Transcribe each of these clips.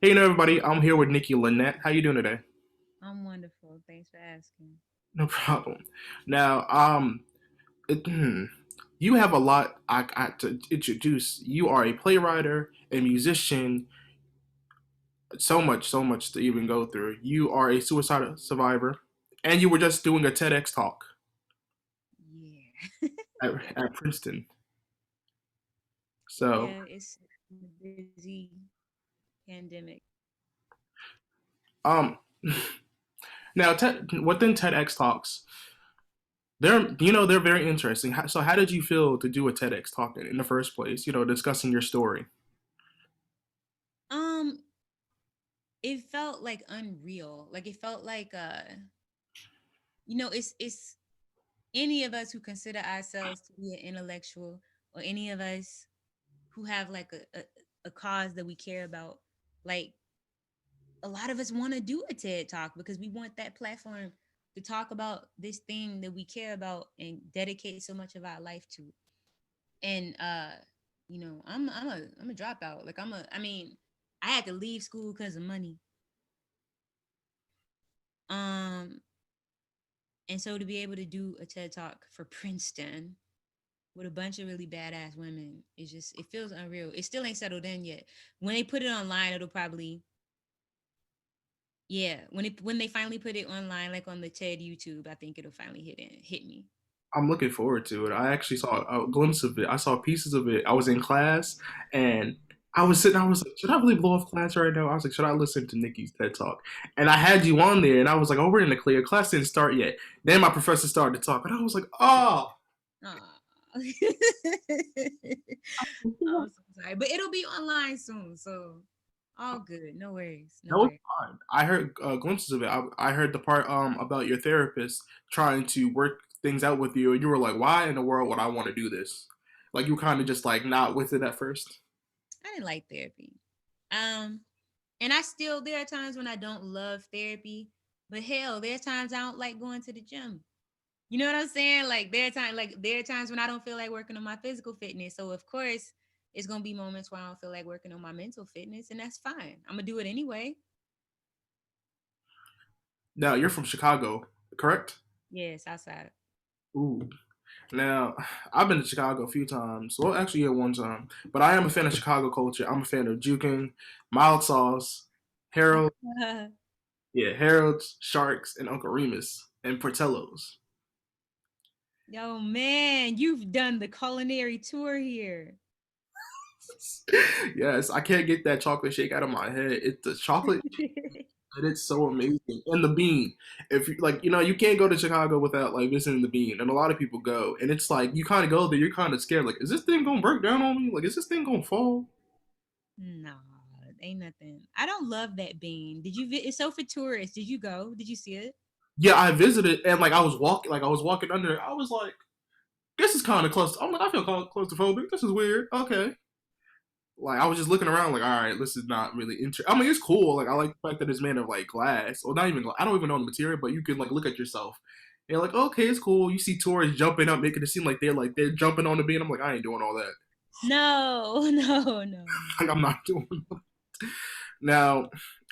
Hey, everybody. I'm here with Nikki Lynette. How you doing today? I'm wonderful. Thanks for asking. No problem. Now, it, you have a lot to introduce. You are a playwright, a musician, so much to even go through. You are a suicide survivor, and you were just doing a TEDx talk Yeah. Yeah. at Princeton. So, Yeah, it's a busy pandemic. um, now within TEDx talks, they're very interesting. So, how did you feel to do a TEDx talk in the first place? Discussing your story. Um, it felt like unreal. Like it felt like it's any of us who consider ourselves to be an intellectual or any of us who have like a cause that we care about, like a lot of us want to do a TED talk because we want that platform to talk about this thing that we care about and dedicate so much of our life to. And I'm a dropout. I had to leave school because of money. Um, and so to be able to do a TED talk for Princeton with a bunch of really badass women, it feels unreal. It still ain't settled in yet. When they put it online, it'll probably yeah. When they finally put it online, like on the TED YouTube, I think it'll finally hit me. I'm looking forward to it. I actually saw a glimpse of it. I saw pieces of it. I was in class and I was sitting, I was like, should I really blow off class right now? I was like, should I listen to Nikki's TED Talk? And I had you on there and I was like, oh, we're in the clear. Class didn't start yet. Then my professor started to talk and I was like, oh. Aw. I'm so sorry, but it'll be online soon, so all good. No worries. That No was worries. fun. I heard glimpses of it. I heard the part about your therapist trying to work things out with you, and you were like, "Why in the world would I want to do this?" Like you kind of just like not with it at first. I didn't like therapy. Um, and I still there are times when I don't love therapy, but hell, there are times I don't like going to the gym. You know what I'm saying? There are times when I don't feel like working on my physical fitness. So of course, it's gonna be moments where I don't feel like working on my mental fitness, and that's fine. I'm gonna do it anyway. Now you're from Chicago, correct? Yes, outside. Ooh. Now I've been to Chicago a few times. Well, actually, yeah, one time. But I am a fan of Chicago culture. I'm a fan of juking, mild sauce, Harold, yeah, Harold's, Sharks, and Uncle Remus, and Portillo's. Yo, man, you've done the culinary tour here. Yes, I can't get that chocolate shake out of my head. It's the chocolate and it's so amazing. And the bean. If you like, you can't go to Chicago without like visiting the bean. And a lot of people go. And it's like you kinda go there, you're kinda scared, like, is this thing gonna break down on me? Like, is this thing gonna fall? No, ain't nothing. I don't love that bean. It's so for tourists. Did you go? Did you see it? Yeah, I visited and like I was walking under it. I was like, this is kinda close. I'm like, I feel claustrophobic. This is weird. Okay. Like I was just looking around, like, all right, this is not really interesting. I mean, it's cool. Like I like the fact that it's made of like glass, or not even. I don't even know the material, but you can like look at yourself. And you're like, okay, it's cool. You see tourists jumping up, making it seem like they're jumping on the beam. I'm like, I ain't doing all that. No, no, no, no. Like I'm not doing that. Now.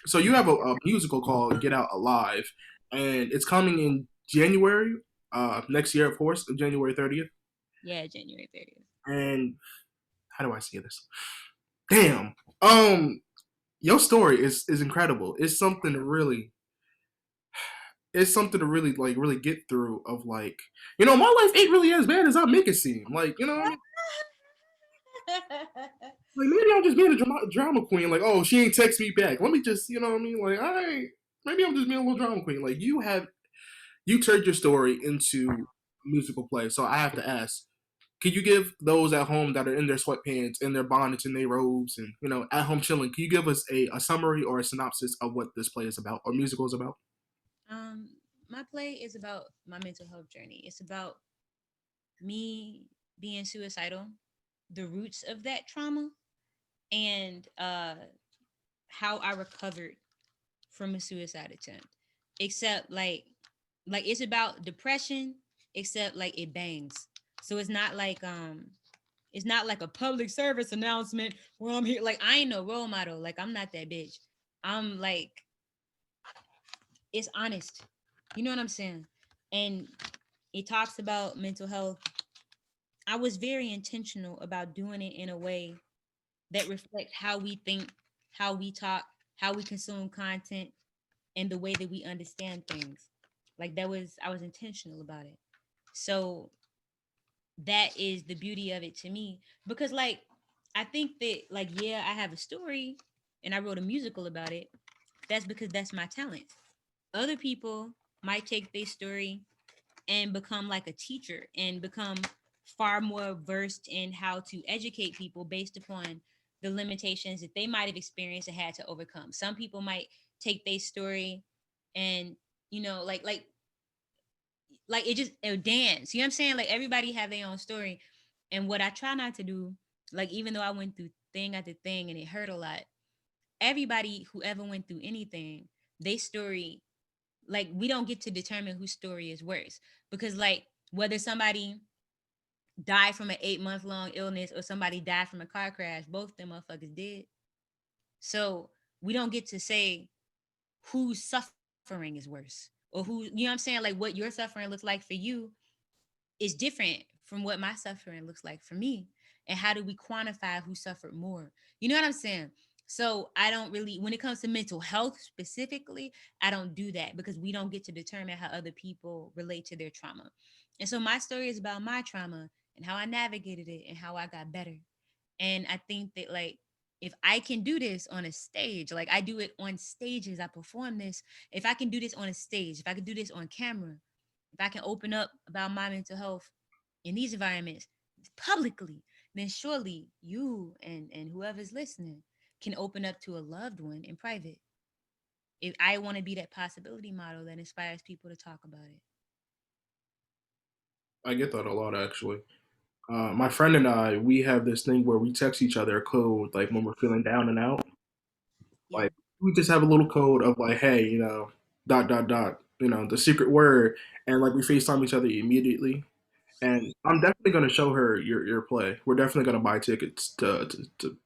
So you have a musical called Get Out Alive, and it's coming in January, next year, of course, January 30th. Yeah, January 30th. And how do I say this? Damn. Your story is incredible. It's something to really like really get through of like, my life ain't really as bad as I make it seem. Like, what I mean? Like maybe I'm just being a drama queen. Like, oh, she ain't text me back. Let me just, you know what I mean? Like, maybe I'm just being a little drama queen. Like you turned your story into a musical play. So I have to ask, could you give those at home that are in their sweatpants and their bonnets and their robes and at home chilling? Can you give us a summary or a synopsis of what this play is about or musical is about? My play is about my mental health journey. It's about me being suicidal, the roots of that trauma, and how I recovered from a suicide attempt. Except like it's about depression, except like it bangs. So it's not like a public service announcement where I'm here. Like I ain't no role model. Like I'm not that bitch. I'm like, it's honest. You know what I'm saying? And it talks about mental health. I was very intentional about doing it in a way that reflects how we think, how we talk, how we consume content, and the way that we understand things. Like that was I was intentional about it. So that is the beauty of it to me because like I think that like yeah, I have a story and I wrote a musical about it. That's because that's my talent. Other people might take their story and become like a teacher and become far more versed in how to educate people based upon the limitations that they might have experienced and had to overcome. Some people might take their story and like it just a dance. You know what I'm saying? Like everybody have their own story. And what I try not to do, like even though I went through thing after thing and it hurt a lot, everybody who ever went through anything, they story, like we don't get to determine whose story is worse. Because like whether somebody died from an 8 month long illness or somebody died from a car crash, both them motherfuckers did. So we don't get to say whose suffering is worse or who, you know what I'm saying? Like what your suffering looks like for you is different from what my suffering looks like for me. And how do we quantify who suffered more? You know what I'm saying? So I don't really, when it comes to mental health specifically, I don't do that because we don't get to determine how other people relate to their trauma. And so my story is about my trauma and how I navigated it and how I got better. And I think that like if I can do this on a stage, like I do it on stages, I perform this. If I can do this on a stage, if I can do this on camera, if I can open up about my mental health in these environments publicly, then surely you and whoever's listening can open up to a loved one in private. If I want to be that possibility model that inspires people to talk about it. I get that a lot actually. My friend and I, we have this thing where we text each other a code, like when we're feeling down and out. Yeah. Like we just have a little code of like, hey, dot dot dot, the secret word, and like we FaceTime each other immediately. And I'm definitely gonna show her your play. We're definitely gonna buy tickets to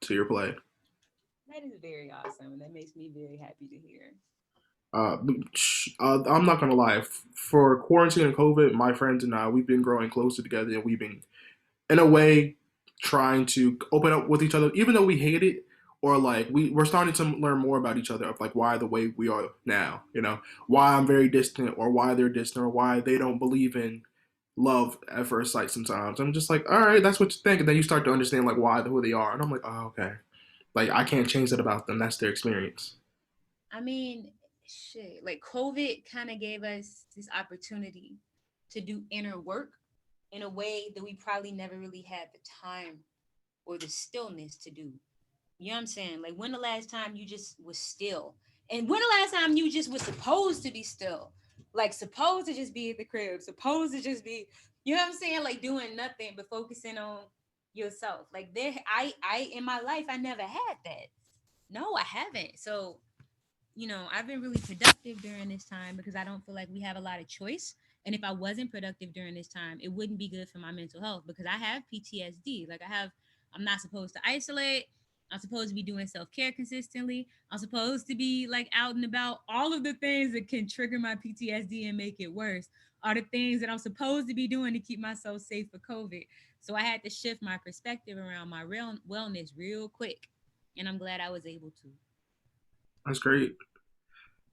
your play. That is very awesome. That makes me very happy to hear. I'm not gonna lie. For quarantine and COVID, my friends and I, we've been growing closer together, and we've been in a way trying to open up with each other, even though we hate it, or like we're starting to learn more about each other of like why the way we are now, why I'm very distant or why they're distant or why they don't believe in love at first sight sometimes. I'm just like, all right, that's what you think. And then you start to understand like why who they are. And I'm like, oh, okay. Like I can't change that about them. That's their experience. I mean, shit, like COVID kind of gave us this opportunity to do inner work in a way that we probably never really had the time or the stillness to do. You know what I'm saying? Like when the last time you just was still? And when the last time you just was supposed to be still? Like supposed to just be at the crib, supposed to just be, you know what I'm saying? Like doing nothing but focusing on yourself. Like there I in my life I never had that. No, I haven't. So I've been really productive during this time because I don't feel like we have a lot of choice. And if I wasn't productive during this time, it wouldn't be good for my mental health because I have PTSD. I'm not supposed to isolate. I'm supposed to be doing self care consistently. I'm supposed to be like out and about. All of the things that can trigger my PTSD and make it worse are the things that I'm supposed to be doing to keep myself safe for COVID. So I had to shift my perspective around my real wellness real quick. And I'm glad I was able to. That's great.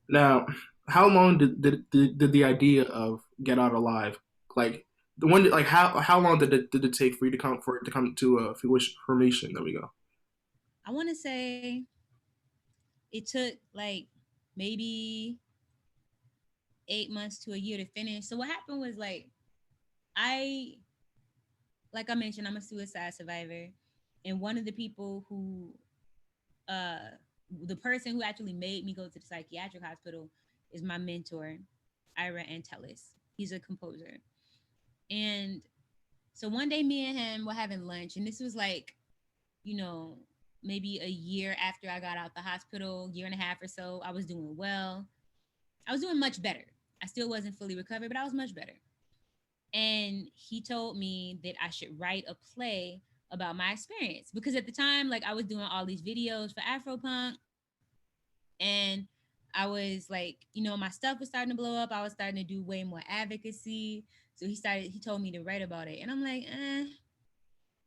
Now, how long did the idea of Get Out Alive, like the one, like how long did it take for it to come to fruition? There we go. I want to say it took like maybe 8 months to a year to finish. So what happened was I, like I mentioned, I'm a suicide survivor, and one of the people who, uh, the person who actually made me go to the psychiatric hospital is my mentor, Ira Antelis. He's a composer, and so one day me and him were having lunch, and this was like, you know, maybe a year after I got out the hospital, year and a half or so. I was doing well. I was doing much better. I still wasn't fully recovered, but I was much better. And he told me that I should write a play about my experience because at the time, like I was doing all these videos for Afropunk And I was like, my stuff was starting to blow up. I was starting to do way more advocacy. So he told me to write about it. And I'm like, I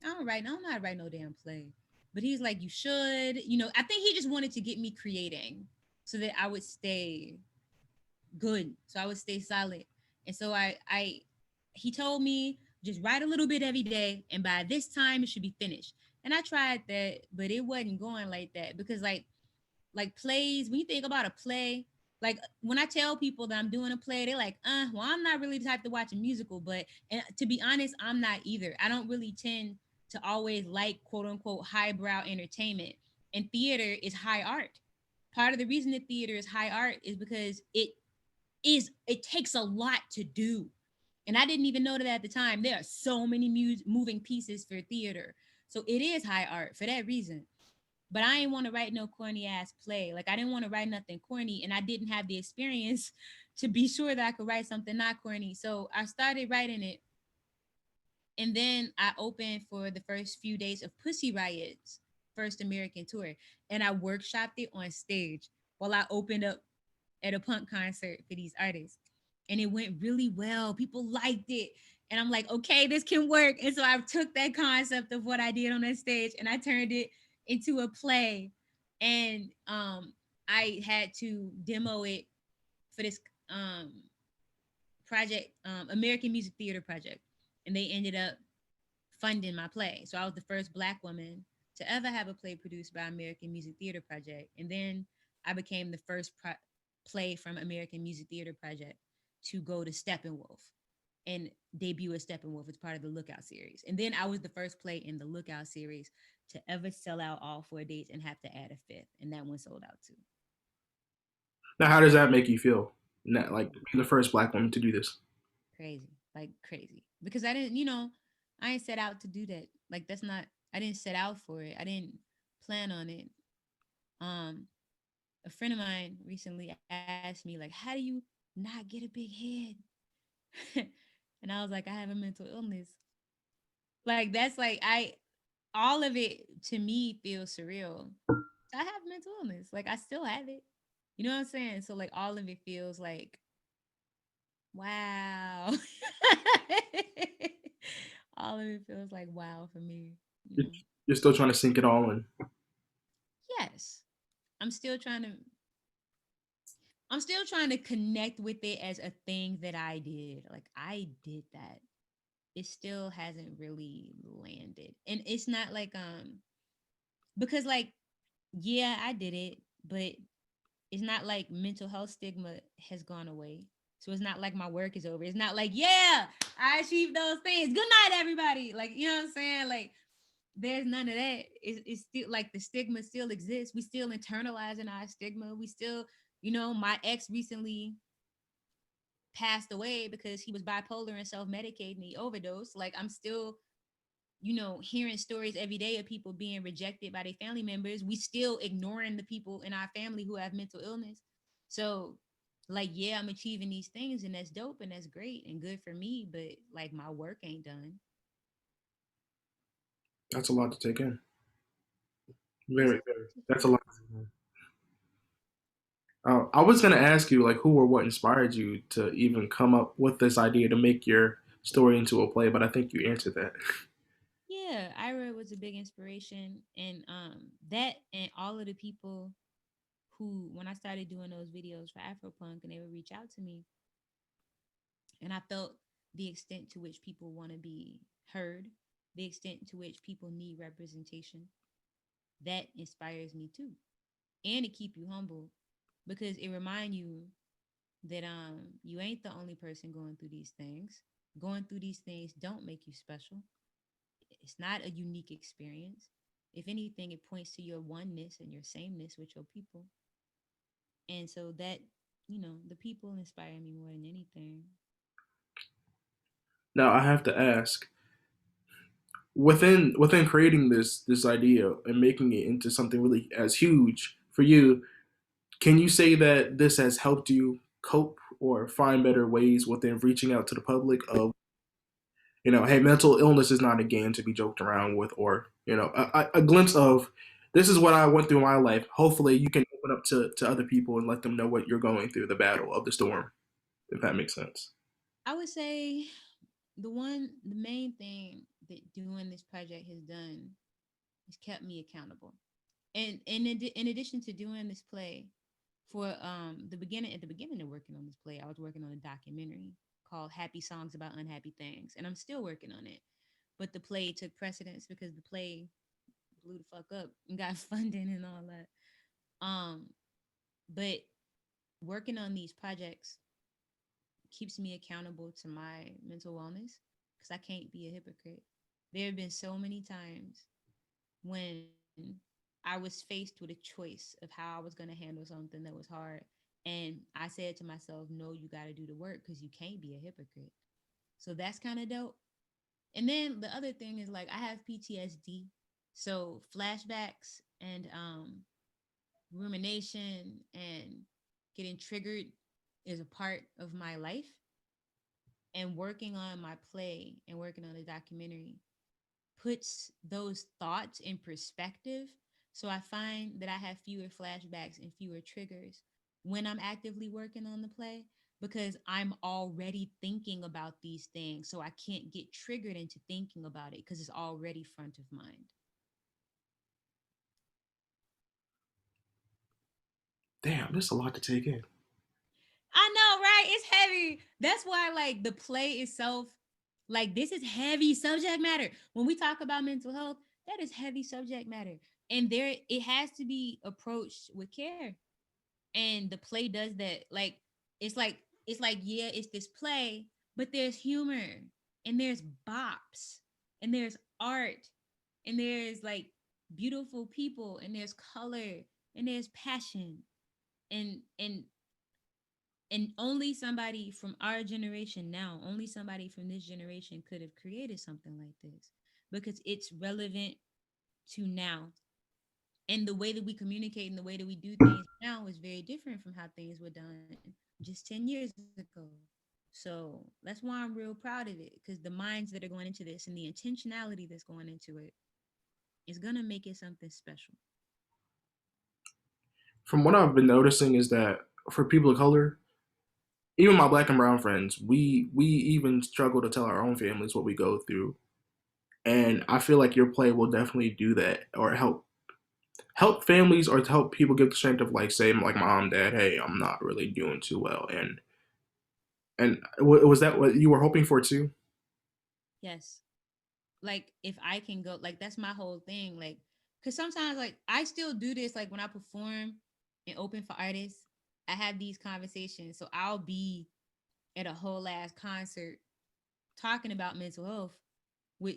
don't write, I'm not writing no damn play. But he's like, you should, I think he just wanted to get me creating so that I would stay good. So I would stay solid. And so he told me just write a little bit every day, and by this time it should be finished. And I tried that, but it wasn't going like that because like plays, when you think about a play, like when I tell people that I'm doing a play, they're like, well, I'm not really the type to watch a musical, but and to be honest, I'm not either. I don't really tend to always like quote unquote highbrow entertainment. And theater is high art. Part of the reason that theater is high art is because it takes a lot to do. And I didn't even know that at the time. There are so many moving pieces for theater. So it is high art for that reason. But I didn't want to write no corny ass play. Like I didn't want to write nothing corny, and I didn't have the experience to be sure that I could write something not corny. So I started writing it, and then I opened for the first few days of Pussy Riot's first American tour, and I workshopped it on stage while I opened up at a punk concert for these artists. And it went really well. People liked it. And I'm like, okay, this can work. And so I took that concept of what I did on that stage and I turned it into a play. And I had to demo it for this project, American Music Theater Project. And they ended up funding my play. So I was the first Black woman to ever have a play produced by American Music Theater Project. And then I became the first play from American Music Theater Project to go to Steppenwolf and debut as Steppenwolf as part of the Lookout series. And then I was the first play in the Lookout series to ever sell out all 4 dates and have to add a fifth. And that one sold out too. Now, how does that make you feel? Like being the first Black woman to do this. Crazy. Like crazy. Because I didn't, I didn't set out to do that. Like that's not, I didn't set out for it. I didn't plan on it. Um, a friend of mine recently asked me, like, how do you not get a big head? And I was like, I have a mental illness. Like that's like all of it to me feels surreal. I have mental illness. Like I still have it. You know what I'm saying? So like all of it feels like wow. All of it feels like wow for me, you You're, know. you're still trying to sink it all in. Yes. I'm still trying to I'm still trying to connect with it as a thing that I did. Like I did that. It still hasn't really landed. And it's not like because like yeah, I did it, but it's not like mental health stigma has gone away. So it's not like my work is over. It's not like, yeah, I achieved those things. Good night, everybody. Like, you know what I'm saying? Like, there's none of that. It's still like the stigma still exists. We still internalizing our stigma. We still, my ex recently passed away because he was bipolar and self-medicated and he overdosed. Like, I'm still hearing stories every day of people being rejected by their family members. We still ignoring the people in our family who have mental illness. So, like, yeah, I'm achieving these things and that's dope and that's great and good for me, but like my work ain't done. That's a lot to take in. It's Very, very. That's a lot. To take in. I was gonna ask you like who or what inspired you to even come up with this idea to make your story into a play, but I think you answered that. yeah, Ira was a big inspiration and that and all of the people who when I started doing those videos for Afropunk and they would reach out to me and I felt the extent to which people want to be heard, the extent to which people need representation. That inspires me too. And to keep you humble because it reminds you that you ain't the only person going through these things. Going through these things don't make you special. It's not a unique experience. If anything, it points to your oneness and your sameness with your people. And so that, the people inspire me more than anything. Now I have to ask, within creating this idea and making it into something really as huge for you, can you say that this has helped you cope or find better ways within reaching out to the public of hey, mental illness is not a game to be joked around with, or a glimpse of this is what I went through in my life. Hopefully, you can open up to other people and let them know what you're going through, the battle of the storm, if that makes sense. I would say the main thing that doing this project has done has kept me accountable. And in addition to doing this play, for at the beginning of working on this play, I was working on a documentary called Happy Songs About Unhappy Things, and I'm still working on it. But the play took precedence because the play blew the fuck up and got funding and all that. But working on these projects keeps me accountable to my mental wellness because I can't be a hypocrite. There have been so many times when I was faced with a choice of how I was going to handle something that was hard. And I said to myself, no, you got to do the work because you can't be a hypocrite. So that's kind of dope. And then the other thing is like I have PTSD. So flashbacks and rumination and getting triggered is a part of my life. And working on my play and working on the documentary puts those thoughts in perspective. So I find that I have fewer flashbacks and fewer triggers when I'm actively working on the play because I'm already thinking about these things. So I can't get triggered into thinking about it because it's already front of mind. Damn, there's a lot to take in. I know, right? It's heavy. That's why, like, the play itself, like, this is heavy subject matter. When we talk about mental health, that is heavy subject matter. And there, it has to be approached with care. And the play does that. Like, yeah, it's this play, but there's humor, and there's bops, and there's art, and there's like beautiful people, and there's color, and there's passion, and and only somebody from our generation now, only somebody from this generation could have created something like this because it's relevant to now. And the way that we communicate and the way that we do things now is very different from how things were done just 10 years ago. So that's why I'm real proud of it because the minds that are going into this and the intentionality that's going into it is going to make it something special. From what I've been noticing is that for people of color, even my black and brown friends, we even struggle to tell our own families what we go through. And I feel like your play will definitely do that or help families or to help people get the strength of like say like mom, dad, hey, I'm not really doing too well. And was that what you were hoping for too? Yes. Like if I can go, like that's my whole thing. Like, cause sometimes like I still do this, like when I perform and open for artists, I have these conversations. So I'll be at a whole ass concert talking about mental health with,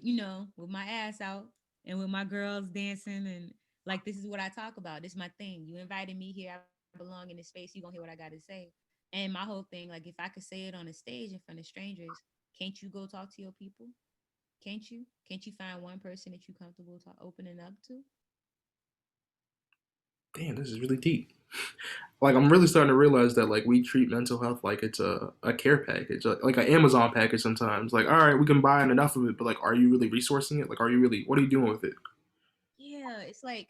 with my ass out and with my girls dancing and like this is what I talk about. This is my thing. You invited me here. I belong in this space. You gonna hear what I gotta say. And my whole thing, like if I could say it on a stage in front of strangers, can't you go talk to your people? Can't you? Can't you find one person that you comfortable opening up to? Damn, this is really deep. Like I'm really starting to realize that like we treat mental health like it's a care package, like an Amazon package sometimes. Like, all right, we can buy enough of it, but like, are you really resourcing it? Like, are you really what are you doing with it? Yeah, it's like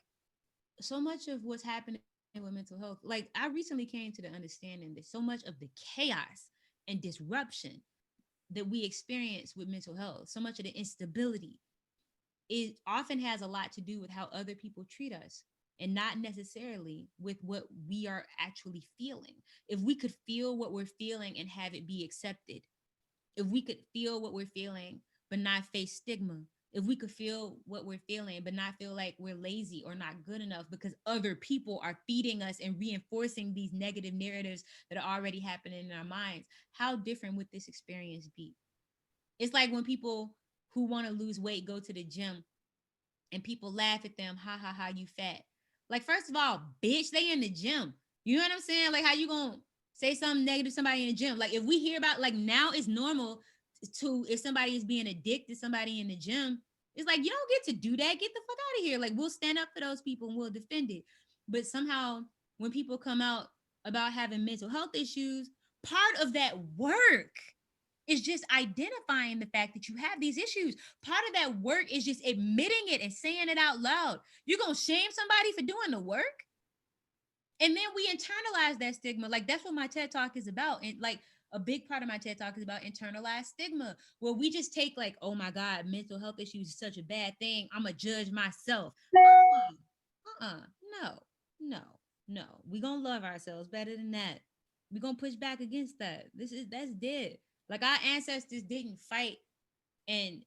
so much of what's happening with mental health. Like I recently came to the understanding that so much of the chaos and disruption that we experience with mental health, so much of the instability, it often has a lot to do with how other people treat us and not necessarily with what we are actually feeling. If we could feel what we're feeling and have it be accepted, if we could feel what we're feeling but not face stigma, if we could feel what we're feeling but not feel like we're lazy or not good enough because other people are feeding us and reinforcing these negative narratives that are already happening in our minds, how different would this experience be? It's like when people who want to lose weight go to the gym and people laugh at them, ha ha ha, you fat. Like, first of all, bitch, they in the gym. You know what I'm saying? Like, how you gonna say something negative to somebody in the gym? Like, if we hear about like now it's normal to if somebody is being a dick to somebody in the gym, it's like you don't get to do that. Get the fuck out of here. Like, we'll stand up for those people and we'll defend it. But somehow when people come out about having mental health issues, part of that work It's just identifying the fact that you have these issues. Part of that work is just admitting it and saying it out loud. You're going to shame somebody for doing the work? And then we internalize that stigma. Like, that's what my TED Talk is about. And like, a big part of my TED Talk is about internalized stigma, where we just take like, oh my God, mental health issues is such a bad thing. I'm going to judge myself. Uh-uh. No, no, no. We're going to love ourselves better than that. We're going to push back against that. That's dead. Like, our ancestors didn't fight and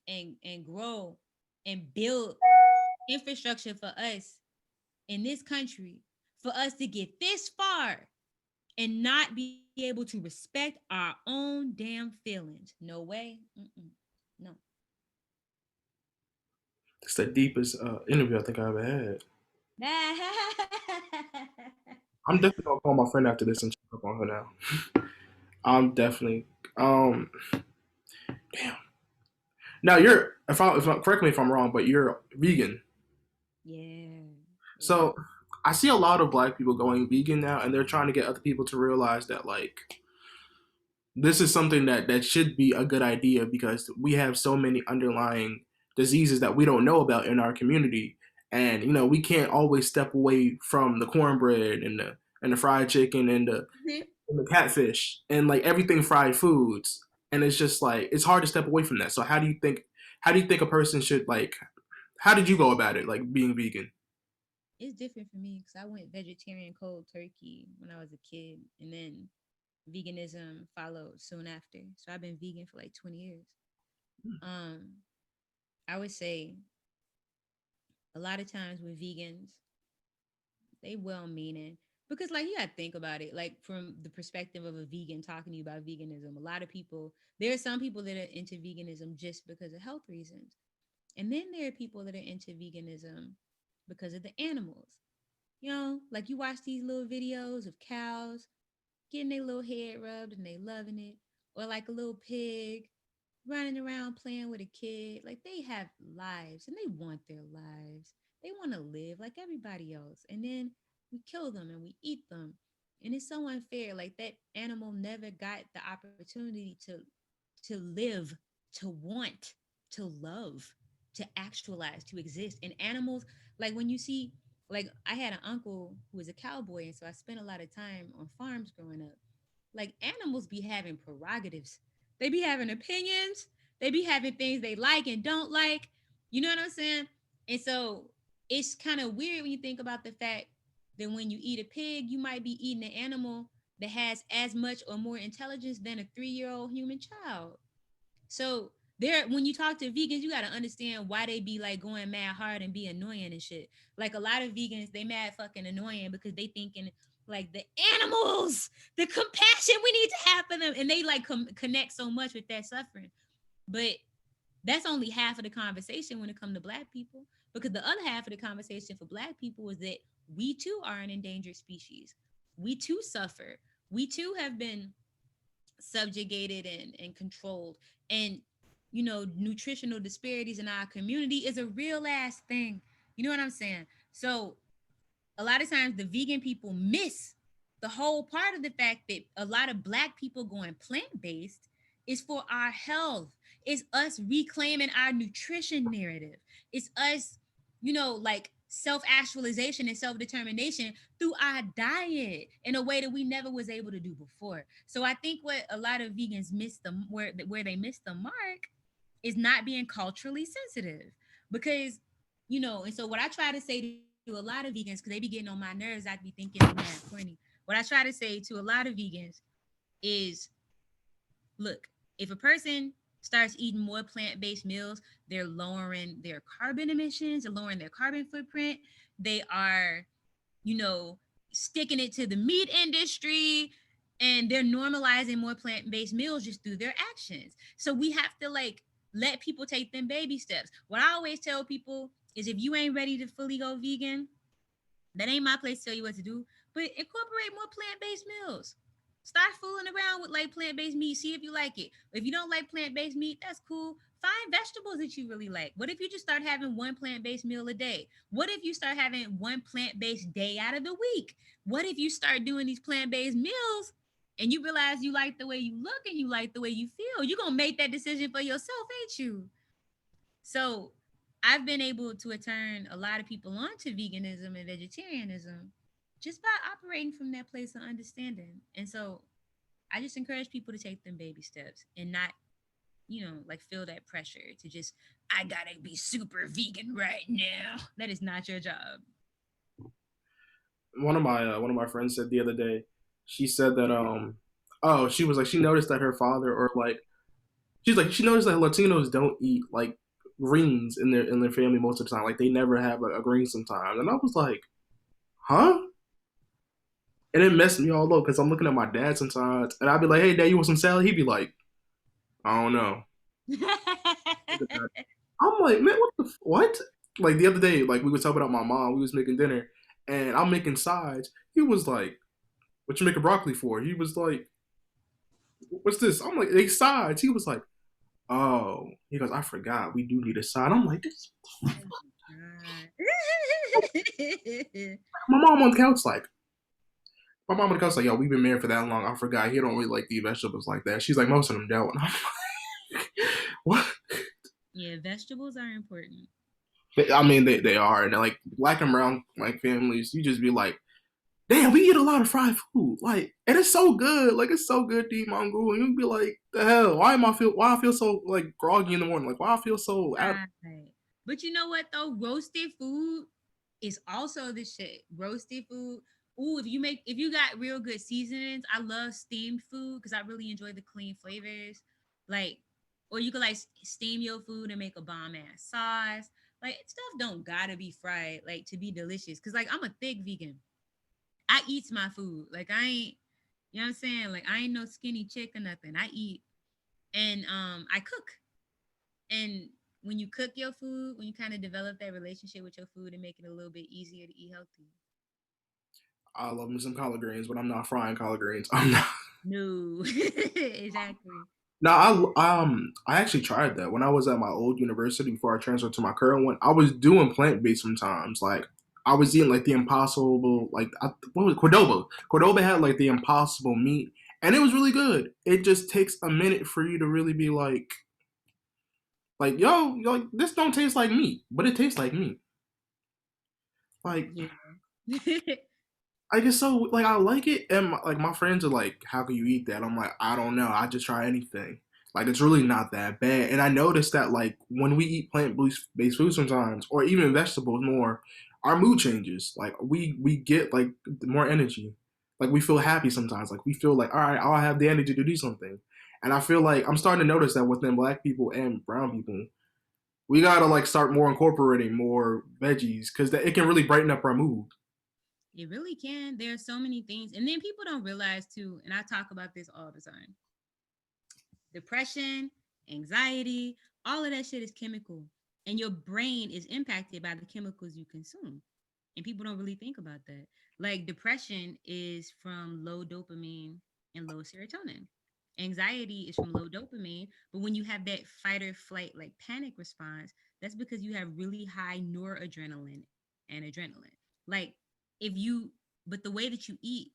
grow and build infrastructure for us in this country for us to get this far and not be able to respect our own damn feelings. No way. Mm-mm. No. It's the deepest interview I think I ever had. I'm definitely gonna call my friend after this and check up on her now. I'm definitely um damn. Now you're if I correct me if I'm wrong, but you're vegan. Yeah. Yeah. So I see a lot of black people going vegan now, and they're trying to get other people to realize that like this is something that should be a good idea because we have so many underlying diseases that we don't know about in our community, and you know we can't always step away from the cornbread and the fried chicken and the catfish and like everything fried foods, and it's just like it's hard to step away from that. So how do you think a person should like how did you go about it like being vegan? It's different for me because I went vegetarian cold turkey when I was a kid, and then veganism followed soon after. So I've been vegan for like 20 years. Um, I would say a lot of times with vegans, they well meaning because like you gotta think about it, like from the perspective of a vegan talking to you about veganism. A lot of people, there are some people that are into veganism just because of health reasons. And then there are people that are into veganism because of the animals. You know, like you watch these little videos of cows getting their little head rubbed and they loving it, or like a little pig running around playing with a kid. Like they have lives and they want their lives. They want to live like everybody else. And then we kill them and we eat them. And it's so unfair. Like that animal never got the opportunity to live, to want, to love, to actualize, to exist. And animals, like when you see, like I had an uncle who was a cowboy, and so I spent a lot of time on farms growing up. Like animals be having prerogatives. They be having opinions. They be having things they like and don't like. You know what I'm saying? And so it's kind of weird when you think about the fact that when you eat a pig, you might be eating an animal that has as much or more intelligence than a 3 year old human child. So there, when you talk to vegans, you gotta understand why they be like going mad hard and be annoying and shit. Like a lot of vegans, they mad fucking annoying because they thinking like the animals, the compassion we need to have for them, and they like connect so much with that suffering. But that's only half of the conversation when it comes to black people, because the other half of the conversation for black people is that we too are an endangered species. We too suffer. We too have been subjugated and controlled. And nutritional disparities in our community is a real ass thing. You know what I'm saying? So a lot of times the vegan people miss the whole part of the fact that a lot of black people going plant-based is for our health. It's us reclaiming our nutrition narrative. It's us, like self-actualization and self-determination through our diet in a way that we never was able to do before. So I think what a lot of vegans miss where they miss the mark is not being culturally sensitive. Because and so what I try to say to a lot of vegans, because they be getting on my nerves, I be thinking I'm mad corny. What I try to say to a lot of vegans is, look, if a person starts eating more plant-based meals, they're lowering their carbon emissions, they're lowering their carbon footprint. They are, you know, sticking it to the meat industry, and they're normalizing more plant-based meals just through their actions. So we have to like let people take them baby steps. What I always tell people is, if you ain't ready to fully go vegan, that ain't my place to tell you what to do. But incorporate more plant-based meals. Start fooling around with like plant-based meat. See if you like it. If you don't like plant-based meat, that's cool. Find vegetables that you really like. What if you just start having one plant-based meal a day? What if you start having one plant-based day out of the week? What if you start doing these plant-based meals and you realize you like the way you look and you like the way you feel, you're gonna make that decision for yourself, ain't you? So I've been able to turn a lot of people onto veganism and vegetarianism just by operating from that place of understanding. And so I just encourage people to take them baby steps and not, like feel that pressure to just, I gotta be super vegan right now. That is not your job. One of my friends said the other day, she said that oh, she was like, she noticed that her father, or like, she's like, she noticed that Latinos don't eat like greens in their family most of the time. Like they never have a green sometimes. And I was like, huh? And it messed me all up because I'm looking at my dad sometimes, and I'd be like, "Hey, Dad, you want some salad?" He'd be like, "I don't know." I'm like, "Man, what?" Like the other day, like we was talking about my mom. We was making dinner, and I'm making sides. He was like, "What you making broccoli for?" He was like, "What's this?" I'm like, "They sides." He was like, "Oh." He goes, "I forgot. We do need a side." I'm like, "This." Oh My mom on the couch like, my mom on the couch like, "Yo, we've been married for that long. I forgot. He don't really like to eat vegetables like that." She's like, "Most of them don't." And I'm like, "What?" Yeah, vegetables are important. I mean, they are, and like black and brown like families, you just be like, damn, we eat a lot of fried food, like, and it's so good, like it's so good to eat mango, and you be like, the hell, why I feel so like groggy in the morning, like why I feel so out. Right. But you know what though? Roasted food is also the shit. Roasted food. Ooh, if you got real good seasonings, I love steamed food because I really enjoy the clean flavors. Like, or you could like steam your food and make a bomb ass sauce. Like stuff don't gotta be fried like to be delicious. Cause like I'm a thick vegan. I eat my food. Like I ain't, you know what I'm saying? Like I ain't no skinny chick or nothing. I eat and I cook. And when you cook your food, when you kind of develop that relationship with your food and make it a little bit easier to eat healthy. I love me some collard greens, but I'm not frying collard greens. I'm not. No, exactly. Now I actually tried that when I was at my old university before I transferred to my current one. I was doing plant based sometimes. Like I was eating like the impossible, like what was it? Cordoba. Cordoba had like the impossible meat, and it was really good. It just takes a minute for you to really be like yo, like this don't taste like meat, but it tastes like meat. Like Yeah. I guess so. Like I like it, and like my friends are like, "How can you eat that?" I'm like, "I don't know. I just try anything. Like it's really not that bad." And I noticed that like when we eat plant based food sometimes, or even vegetables more, our mood changes. Like we get like more energy. Like we feel happy sometimes. Like we feel like, all right, I'll have the energy to do something. And I feel like I'm starting to notice that within Black people and Brown people, we gotta like start more incorporating more veggies because it can really brighten up our mood. It really can. There are so many things. And then people don't realize too, and I talk about this all the time. Depression, anxiety, all of that shit is chemical. And your brain is impacted by the chemicals you consume. And people don't really think about that. Like depression is from low dopamine and low serotonin. Anxiety is from low dopamine, but when you have that fight or flight like panic response, that's because you have really high noradrenaline and adrenaline. Like if you but the way that you eat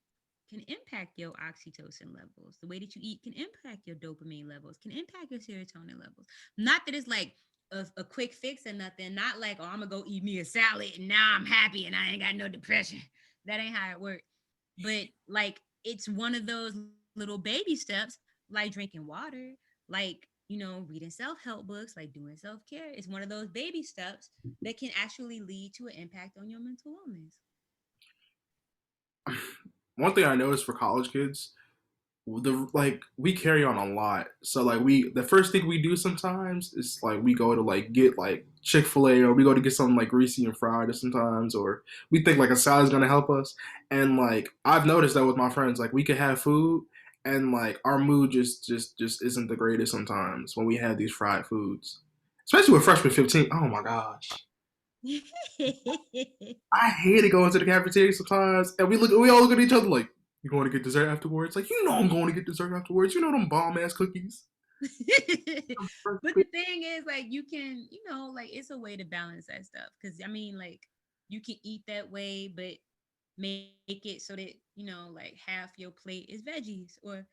can impact your oxytocin levels. The way that you eat can impact your dopamine levels, can impact your serotonin levels. Not that it's like a quick fix or nothing. Not like, oh, I'm gonna go eat me a salad and now I'm happy and I ain't got no depression. That ain't how it works. But like it's one of those little baby steps, like drinking water, like reading self-help books, like doing self-care. It's one of those baby steps that can actually lead to an impact on your mental wellness. One thing I noticed for college kids, the like we carry on a lot. So like the first thing we do sometimes is like we go to like get like Chick-fil-A, or we go to get something like greasy and fried or sometimes, or we think like a salad's gonna help us. And like I've noticed that with my friends, like we could have food and like our mood just isn't the greatest sometimes when we have these fried foods. Especially with freshman 15. Oh my gosh. I hated going to the cafeteria sometimes, and we all look at each other like, "You going to get dessert afterwards?" Like, you know, I'm going to get dessert afterwards. You know them bomb ass cookies. But the thing is, like, you can, like, it's a way to balance that stuff. Cause I mean, like, you can eat that way, but make it so that, like half your plate is veggies, or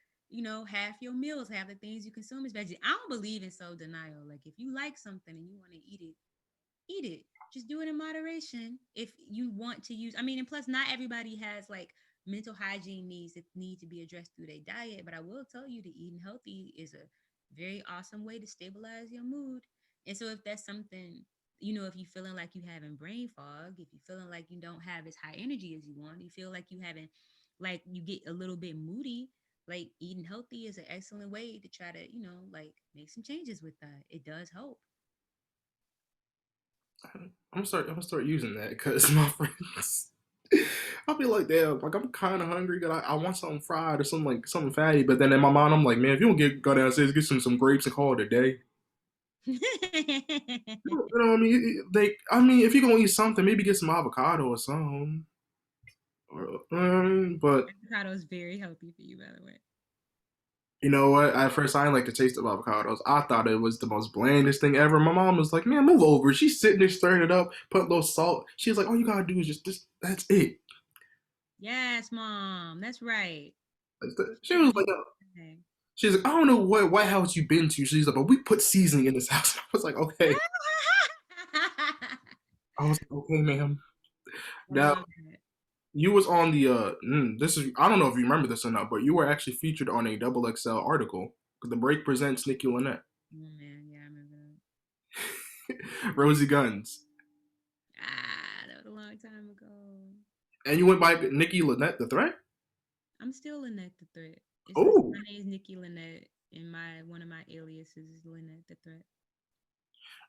half your meals, half the things you consume is veggies. I don't believe in self denial. Like, if you like something and you want to eat it. Just do it in moderation. If you want to use, I mean, and plus, not everybody has like mental hygiene needs that need to be addressed through their diet. But I will tell you that eating healthy is a very awesome way to stabilize your mood. And so, if that's something, if you're feeling like you having brain fog, if you're feeling like you don't have as high energy as you want, you feel like you having, like, you get a little bit moody, like, eating healthy is an excellent way to try to, like, make some changes with that. It does help. I'm gonna start using that because my friends. I'll be like, damn, like I'm kind of hungry. I want something fried or something like something fatty. But then in my mind, I'm like, man, if you don't go downstairs, get some grapes and call it a day. You know what I mean? If you're gonna eat something, maybe get some avocado or something. But Avocado is very healthy for you, by the way. you know what? At first, I didn't like the taste of avocados. I thought it was the most blandest thing ever. My mom was like, "Man, move over." She's sitting there stirring it up, put a little salt. She's like, "All you gotta do is just that's it." Yes, mom. That's right. She was like, Okay. she's like, "I don't know what White House you've been to." She's like, "But we put seasoning in this house." I was like, "Okay." I was like, "Okay, ma'am." I Now love it. you was on the this is I don't know if you remember this or not, but you were actually featured on a double XL article. The break presents Nikki Lynette, Oh man, yeah, I remember that. Rosie Guns, That was a long time ago. and you went by Nikki Lynette the Threat. I'm still Lynette the Threat. Oh, My name is Nikki Lynette, and my one of my aliases is Lynette the Threat.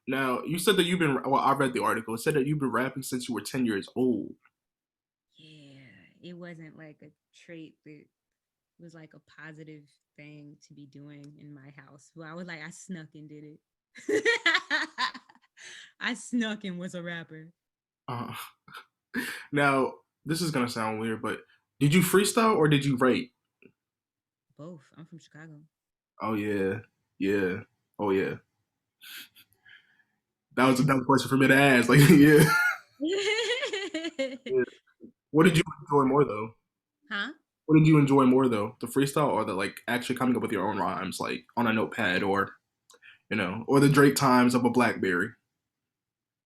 now you said that you've been. Well, I read the article. It said that you've been rapping since you were 10 years old. Yeah, it wasn't like a trait that was like a positive thing to be doing in my house. Well, I snuck and did it. I snuck and was a rapper. Uh, now this is gonna sound weird, but did you freestyle or did you write? Both. I'm from Chicago. Oh yeah, yeah, oh yeah. That was a dumb question for me to ask. Like, yeah. Yeah. What did Yeah. you enjoy more though? Huh? What did you enjoy more though? The freestyle or the like actually coming up with your own rhymes like on a notepad or or the Drake times of a Blackberry.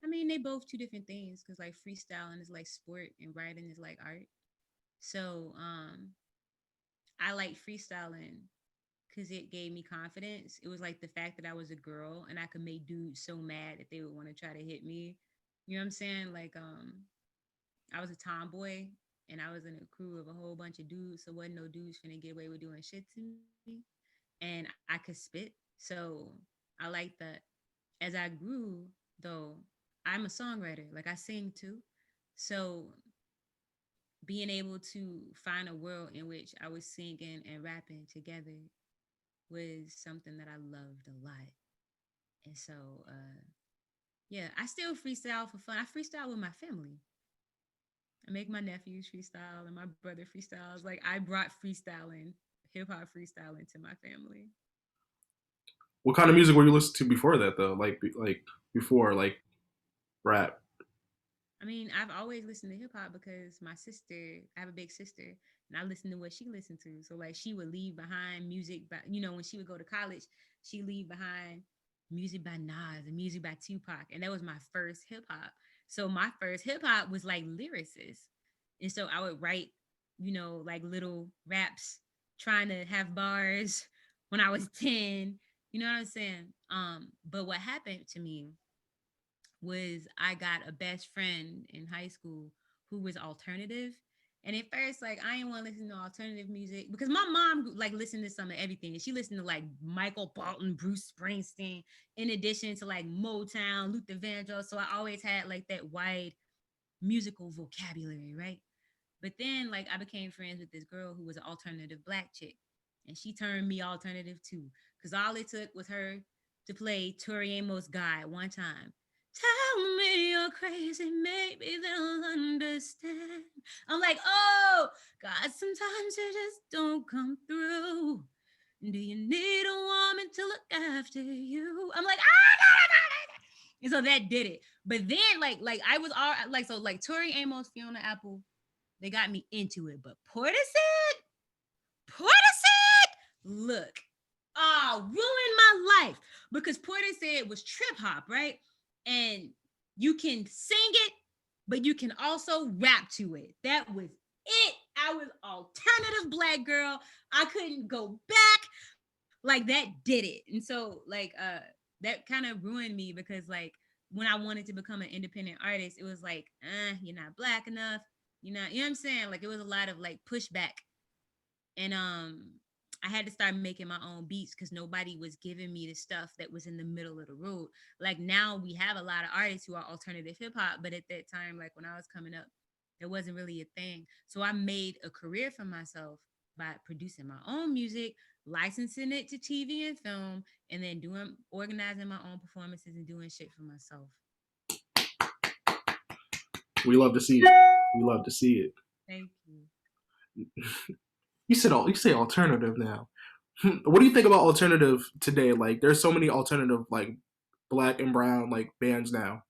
I mean, they both two different things because like freestyling is like sport and writing is like art. So I like freestyling because it gave me confidence. It was like the fact that I was a girl and I could make dudes so mad that they would want to try to hit me. You know what I'm saying? Like I was a tomboy and I was in a crew of a whole bunch of dudes, so wasn't no dudes finna get away with doing shit to me. And I could spit. So I like that. As I grew, though, I'm a songwriter. Like I sing too. So being able to find a world in which I was singing and rapping together was something that I loved a lot. And so, yeah, I still freestyle for fun. I freestyle with my family. I make my nephews freestyle and my brother freestyles. Like I brought freestyling, hip hop freestyling to my family. What kind of music were you listening to before that though? Like before like rap. I mean, I've always listened to hip hop because my sister, I have a big sister, and I listened to what she listened to. So like she would leave behind music by, when she would go to college, she leave behind music by Nas and music by Tupac, and that was my first hip hop. So my first hip hop was like lyricists, and so I would write, like little raps, trying to have bars when I was 10. You know what I'm saying? But what happened to me was I got a best friend in high school who was alternative. And at first, like, I didn't want to listen to alternative music because my mom like listened to some of everything. She listened to like Michael Bolton, Bruce Springsteen, in addition to like Motown, Luther Vandross. So I always had like that wide musical vocabulary, right? But then like I became friends with this girl who was an alternative black chick. And she turned me alternative too. Cause all it took was her to play Tori Amos Guy one time. Tell me you're crazy, maybe they'll understand. I'm like, oh God, sometimes you just don't come through. Do you need a woman to look after you? I'm like, ah, and so that did it. But then, like I was all like, so like Tori Amos, Fiona Apple, They got me into it. But Portishead, look, ruined my life because Portishead was trip hop, right? And you can sing it, but you can also rap to it. That was it. I was alternative black girl. I couldn't go back. Like that did it. And so that kind of ruined me because like when I wanted to become an independent artist, it was like, you're not black enough. You're not, you know what I'm saying? Like it was a lot of like pushback. And I had to start making my own beats because nobody was giving me the stuff that was in the middle of the road. Like now we have a lot of artists who are alternative hip hop, but at that time, like when I was coming up, there wasn't really a thing. So I made a career for myself by producing my own music, licensing it to TV and film, and then doing organizing my own performances and doing shit for myself. We love to see it. We love to see it. Thank you. You say alternative now. What do you think about alternative today? Like, there's so many alternative like black and brown like bands now.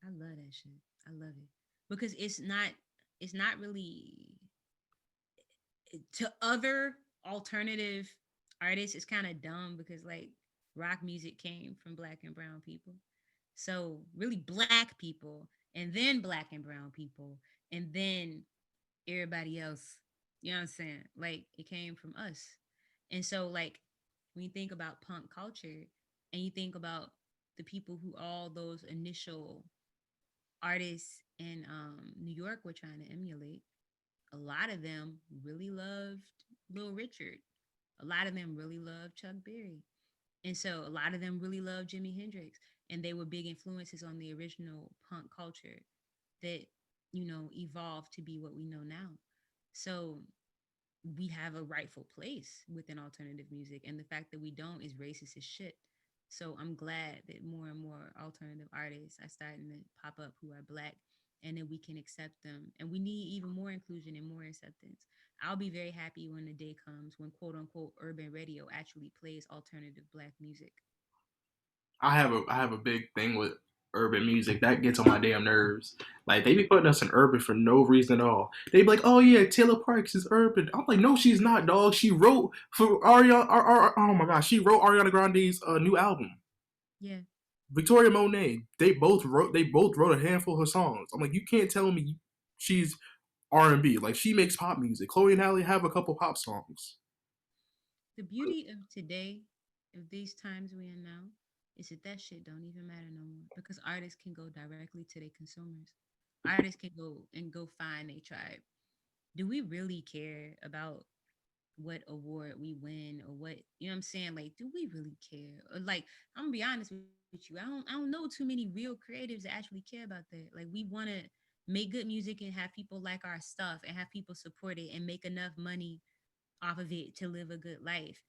I love that shit. I love it because it's not really to other alternative artists. It's kind of dumb because like rock music came from black and brown people. So really black people and then black and brown people and then everybody else. You know what I'm saying? Like it came from us. And so like when you think about punk culture and you think about the people who all those initial artists in New York were trying to emulate, a lot of them really loved Little Richard. A lot of them really loved Chuck Berry. And so a lot of them really loved Jimi Hendrix. And they were big influences on the original punk culture that, evolved to be what we know now. So we have a rightful place within alternative music. And the fact that we don't is racist as shit. So I'm glad that more and more alternative artists are starting to pop up who are black and that we can accept them. And we need even more inclusion and more acceptance. I'll be very happy when the day comes when quote unquote urban radio actually plays alternative black music. I have a big thing with urban music that gets on my damn nerves. Like they be putting us in urban for no reason at all. They be like, "Oh yeah, Taylor Parks is urban." I'm like, "No, she's not, dog. She wrote for Ariana. Oh my gosh, she wrote Ariana Grande's new album. Yeah. Victoria Monet. They both wrote. They both wrote a handful of her songs. I'm like, you can't tell me she's R&B. Like she makes pop music. Chloe and Halle have a couple pop songs. The beauty of today, of these times we're in now, is that shit don't even matter no more because artists can go directly to their consumers. Artists can go find a tribe. Do we really care about what award we win or what you know what I'm saying? Like, do we really care? Or like, I'm gonna be honest with you. I don't know too many real creatives that actually care about that. Like, we wanna make good music and have people like our stuff and have people support it and make enough money off of it to live a good life.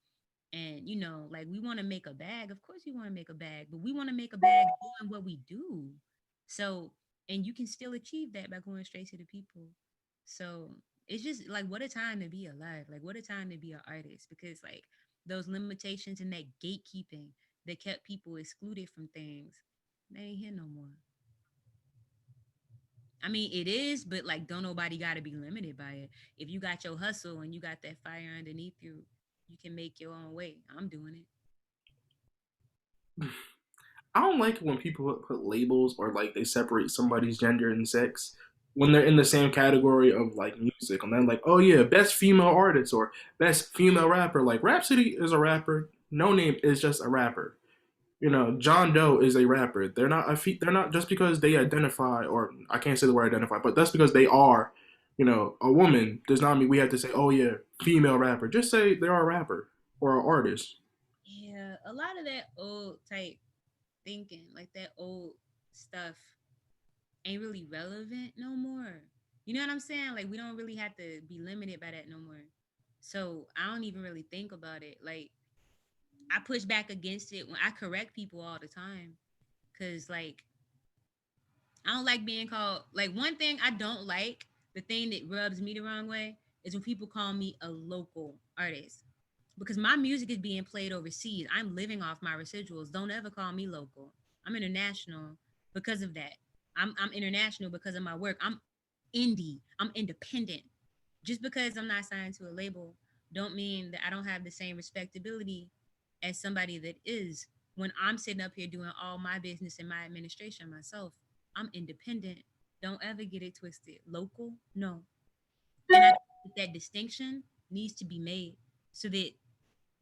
And like we want to make a bag. Of course we want to make a bag, but we want to make a bag doing what we do. So, and you can still achieve that by going straight to the people. So it's just like what a time to be alive. Like what a time to be an artist because like those limitations and that gatekeeping that kept people excluded from things, they ain't here no more. I mean, it is, but like, don't nobody got to be limited by it. If you got your hustle and you got that fire underneath you, you can make your own way. I'm doing it. I don't like it when people put labels or like they separate somebody's gender and sex when they're in the same category of like music. And then like, oh yeah, best female artist or best female rapper. Like Rhapsody is a rapper. No Name is just a rapper. John Doe is a rapper. They're not just because they identify, or I can't say the word identify, but that's because they are, a woman does not mean we have to say, oh yeah, female rapper. Just say they are a rapper or an artist. Yeah, a lot of that old type thinking, like that old stuff, ain't really relevant no more. You know what I'm saying? Like we don't really have to be limited by that no more. So I don't even really think about it. Like I push back against it when I correct people all the time. Cause like I don't like being called like one thing I don't like, the thing that rubs me the wrong way is when people call me a local artist. Because my music is being played overseas. I'm living off my residuals. Don't ever call me local. I'm international because of that. I'm international because of my work. I'm indie. I'm independent. Just because I'm not signed to a label, don't mean that I don't have the same respectability as somebody that is. When I'm sitting up here doing all my business and my administration myself, I'm independent. Don't ever get it twisted. Local, no. And I think that distinction needs to be made so that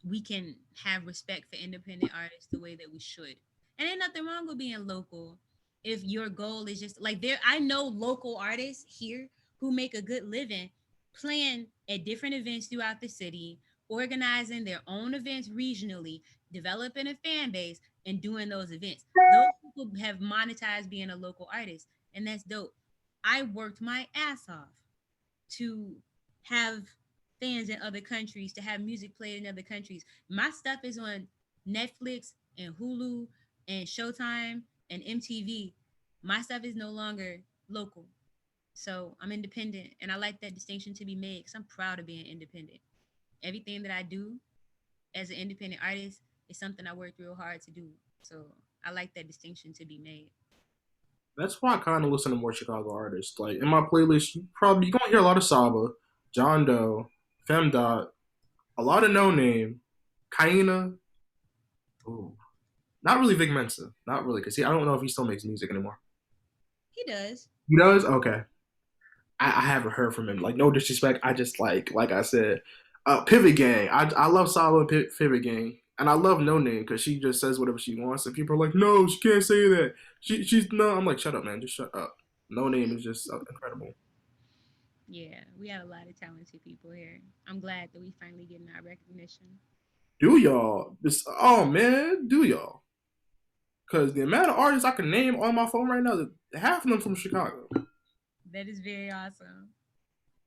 we can have respect for independent artists the way that we should. And ain't nothing wrong with being local if your goal is just like there. I know local artists here who make a good living playing at different events throughout the city, organizing their own events regionally, developing a fan base, and doing those events. Those people have monetized being a local artist, and that's dope. I worked my ass off to have fans in other countries, to have music played in other countries. My stuff is on Netflix and Hulu and Showtime and MTV. My stuff is no longer local. So I'm independent and I like that distinction to be made because I'm proud of being independent. Everything that I do as an independent artist is something I worked real hard to do. So I like that distinction to be made. That's why I kind of listen to more Chicago artists. Like in my playlist, you gonna hear a lot of Saba, John Doe, Femdot, a lot of No Name, Kaina. Ooh, not really Vic Mensa. Not really, cause I don't know if he still makes music anymore. He does. He does. Okay, I haven't heard from him. Like no disrespect, I just like I said, Pivot Gang. I love Saba and Pivot Gang, and I love No Name because she just says whatever she wants, and people are like, no, she can't say that. She's no. I'm like, shut up, man. Just shut up. No Name is just incredible. Yeah, we have a lot of talented people here. I'm glad that we finally getting our recognition. Do y'all? This oh man, do y'all? Because the amount of artists I can name on my phone right now, half of them from Chicago. That is very awesome.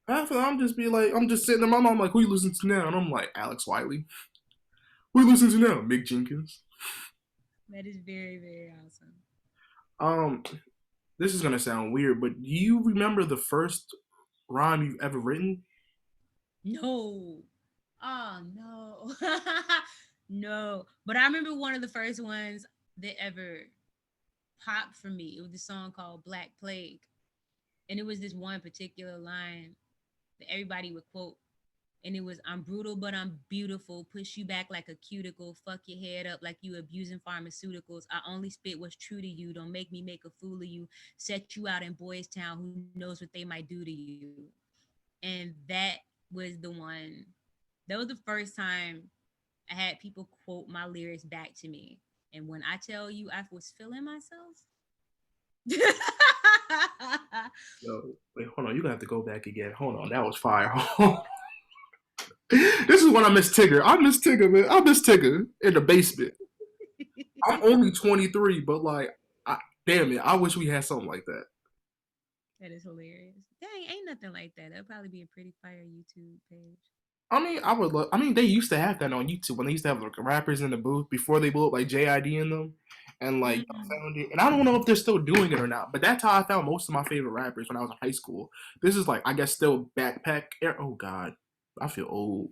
Half of them, I'm just be like, I'm just sitting in my mom like, who you listen to now? And I'm like, Alex Wiley. Who you listen to now? Mick Jenkins. That is very, very awesome. Um, this is gonna sound weird, but do you remember the first rhyme you've ever written? No. Oh no. No. But I remember one of the first ones that ever popped for me. It was this song called Black Plague. And it was this one particular line that everybody would quote. And it was, I'm brutal, but I'm beautiful. Push you back like a cuticle. Fuck your head up like you abusing pharmaceuticals. I only spit what's true to you. Don't make me make a fool of you. Set you out in Boys Town. Who knows what they might do to you? And that was the one. That was the first time I had people quote my lyrics back to me. And when I tell you I was feeling myself, Yo, wait, hold on. You gonna have to go back again. Hold on, that was fire. This is when I miss Tigger. I miss Tigger, man. I miss Tigger in the basement. I'm only 23, but like, damn it, I wish we had something like that. that is hilarious. Dang, ain't nothing like that. That'll probably be a pretty fire YouTube page. I mean, I would love. I mean, they used to have that on YouTube when they used to have like rappers in the booth before they blew up, like JID in them, and like Mm. found it. And I don't know if they're still doing it or not, but that's how I found most of my favorite rappers when I was in high school. This is like, I guess, still backpack era. Oh God, I feel old.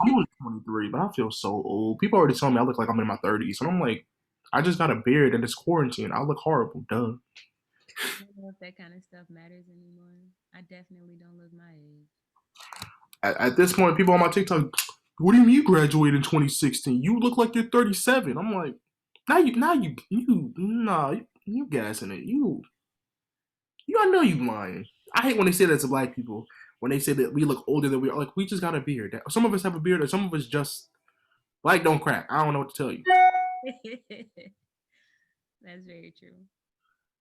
I'm only 23, but I feel so old. People already told me I look like I'm in my 30s, and I'm like, I just got a beard and it's quarantine. I look horrible. Duh. I don't know if that kind of stuff matters anymore. I definitely don't look my age. At this point, people on my TikTok, what do you mean you graduated in 2016? You look like you're 37. I'm like, nah, you gassing it. I know you lying. I hate when they say that to black people. When they say that we look older than we are, like we just got a beard. Some of us have a beard, or some of us just black don't crack. I don't know what to tell you. That's very true.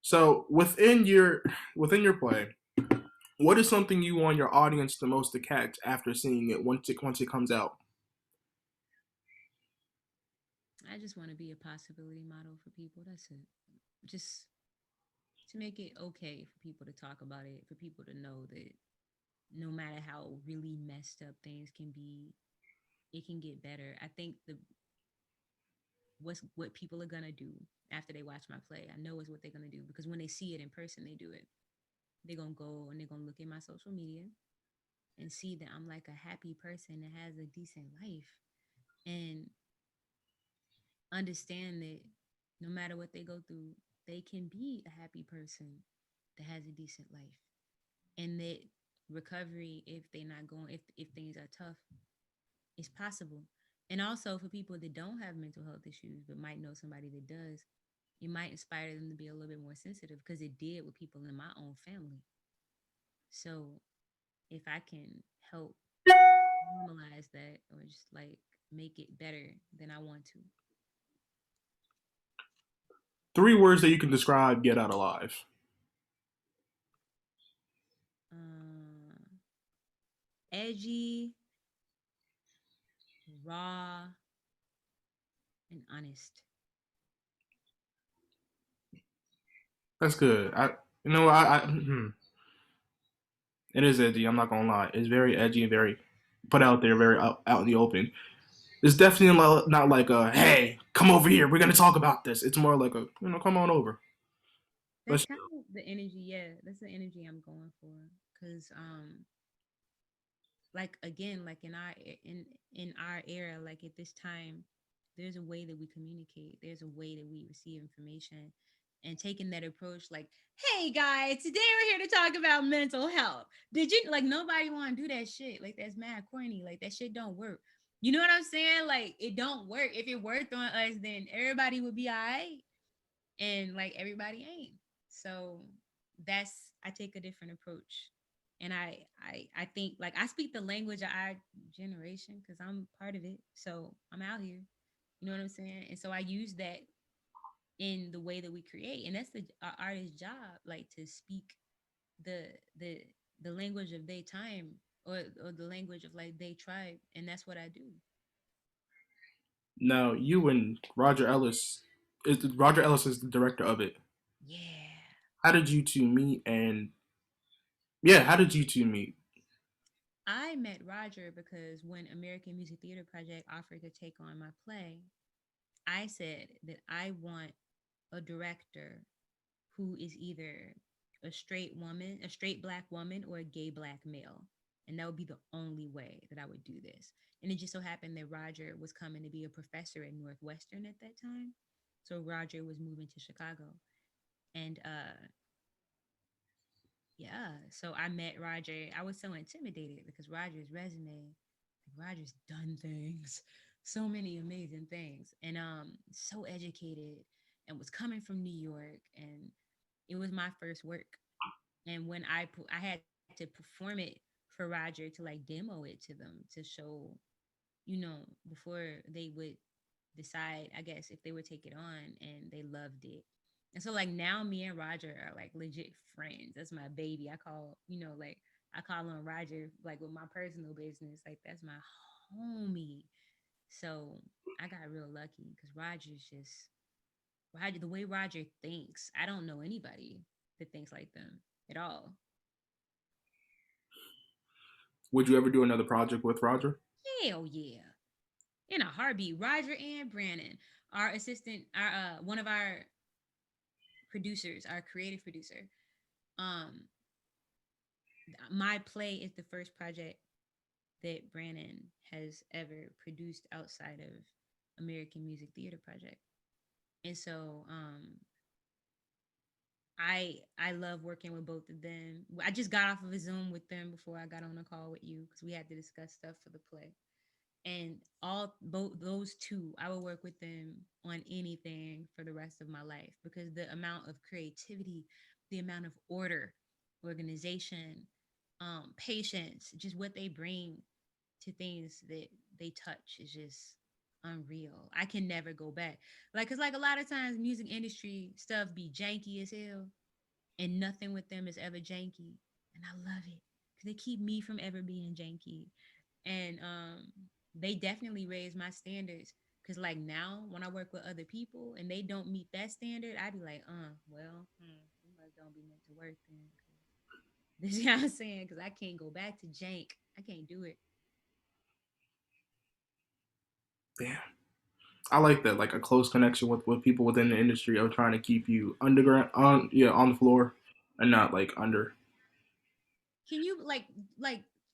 So within your play, what is something you want your audience the most to catch after seeing it once it comes out? I just want to be a possibility model for people. That's it. Just to make it okay for people to talk about it, for people to know that no matter how really messed up things can be, it can get better. I think the what people are gonna do after they watch my play, I know is what they're gonna do because when they see it in person, they do it. They're gonna go and they're gonna look at my social media and see that I'm like a happy person that has a decent life and understand that no matter what they go through, they can be a happy person. that has a decent life, and that recovery, if they're not going, if things are tough, is possible. And also for people that don't have mental health issues but might know somebody that does, it might inspire them to be a little bit more sensitive because it did with people in my own family. So if I can help normalize that or just like make it better, then I want to. 3 words that you can describe Get Out Alive. Uh, Edgy, raw, and honest. That's good. You know, it is edgy. I'm not gonna lie. It's very edgy and very put out there, very out in the open. It's definitely not like a hey, come over here. We're gonna talk about this. It's more like a come on over. That's Let's. kind of the energy. Yeah, that's the energy I'm going for. Cause like again, like in our era, like at this time, there's a way that we communicate. There's a way that we receive information, and taking that approach, like, hey guys, today we're here to talk about mental health. Did you like nobody want to do that shit? Like that's mad corny. Like that shit don't work. You know what I'm saying? Like it don't work. If it worked on us, then everybody would be alright, and like everybody ain't. So that's I take a different approach. And I think like I speak the language of our generation because I'm part of it. So I'm out here. You know what I'm saying? And so I use that in the way that we create. And that's the artist's job, like to speak the the the language of their time, or the language of like they tribe. And that's what I do. Now you and Roger Ellis. Roger Ellis is the director of it. Yeah. How did you two meet? And yeah, how did you two meet? I met Roger because when American Music Theater Project offered to take on my play, I said that I want a director who is either a straight woman, a straight black woman, or a gay black male. And that would be the only way that I would do this. And it just so happened that Roger was coming to be a professor at Northwestern at that time. So Roger was moving to Chicago. And yeah, so I met Roger. I was so intimidated because Roger's resume, like Roger's done things, so many amazing things, and so educated, and was coming from New York, and it was my first work. And when I had to perform it for Roger to like demo it to them to show, before they would decide, I guess, if they would take it on, and they loved it. And so like now me and Roger are like legit friends. That's my baby. Like I call him Roger like with my personal business. Like that's my homie. So I got real lucky because Roger's just Roger the way Roger thinks. I don't know anybody that thinks like them at all. Would you ever do another project with Roger? Hell yeah. In a heartbeat. Roger and Brandon, our assistant, our one of our producers, our creative producer. Um, my play is the first project that Brandon has ever produced outside of American Music Theater Project. And so I love working with both of them. I just got off of a Zoom with them before I got on a call with you because we had to discuss stuff for the play. And all both those two, I will work with them on anything for the rest of my life because the amount of creativity, the amount of order, organization, patience, just what they bring to things that they touch is just unreal. I can never go back. Like, cause like a lot of times music industry stuff be janky as hell, and nothing with them is ever janky, and I love it because they keep me from ever being janky. And they definitely raise my standards because like now when I work with other people and they don't meet that standard, I be like, well, you must don't be meant to work then. This is what I'm saying because I can't go back to jank. I can't do it. Damn. I like that, like a close connection with people within the industry of trying to keep you underground on the floor and not like under. Can you like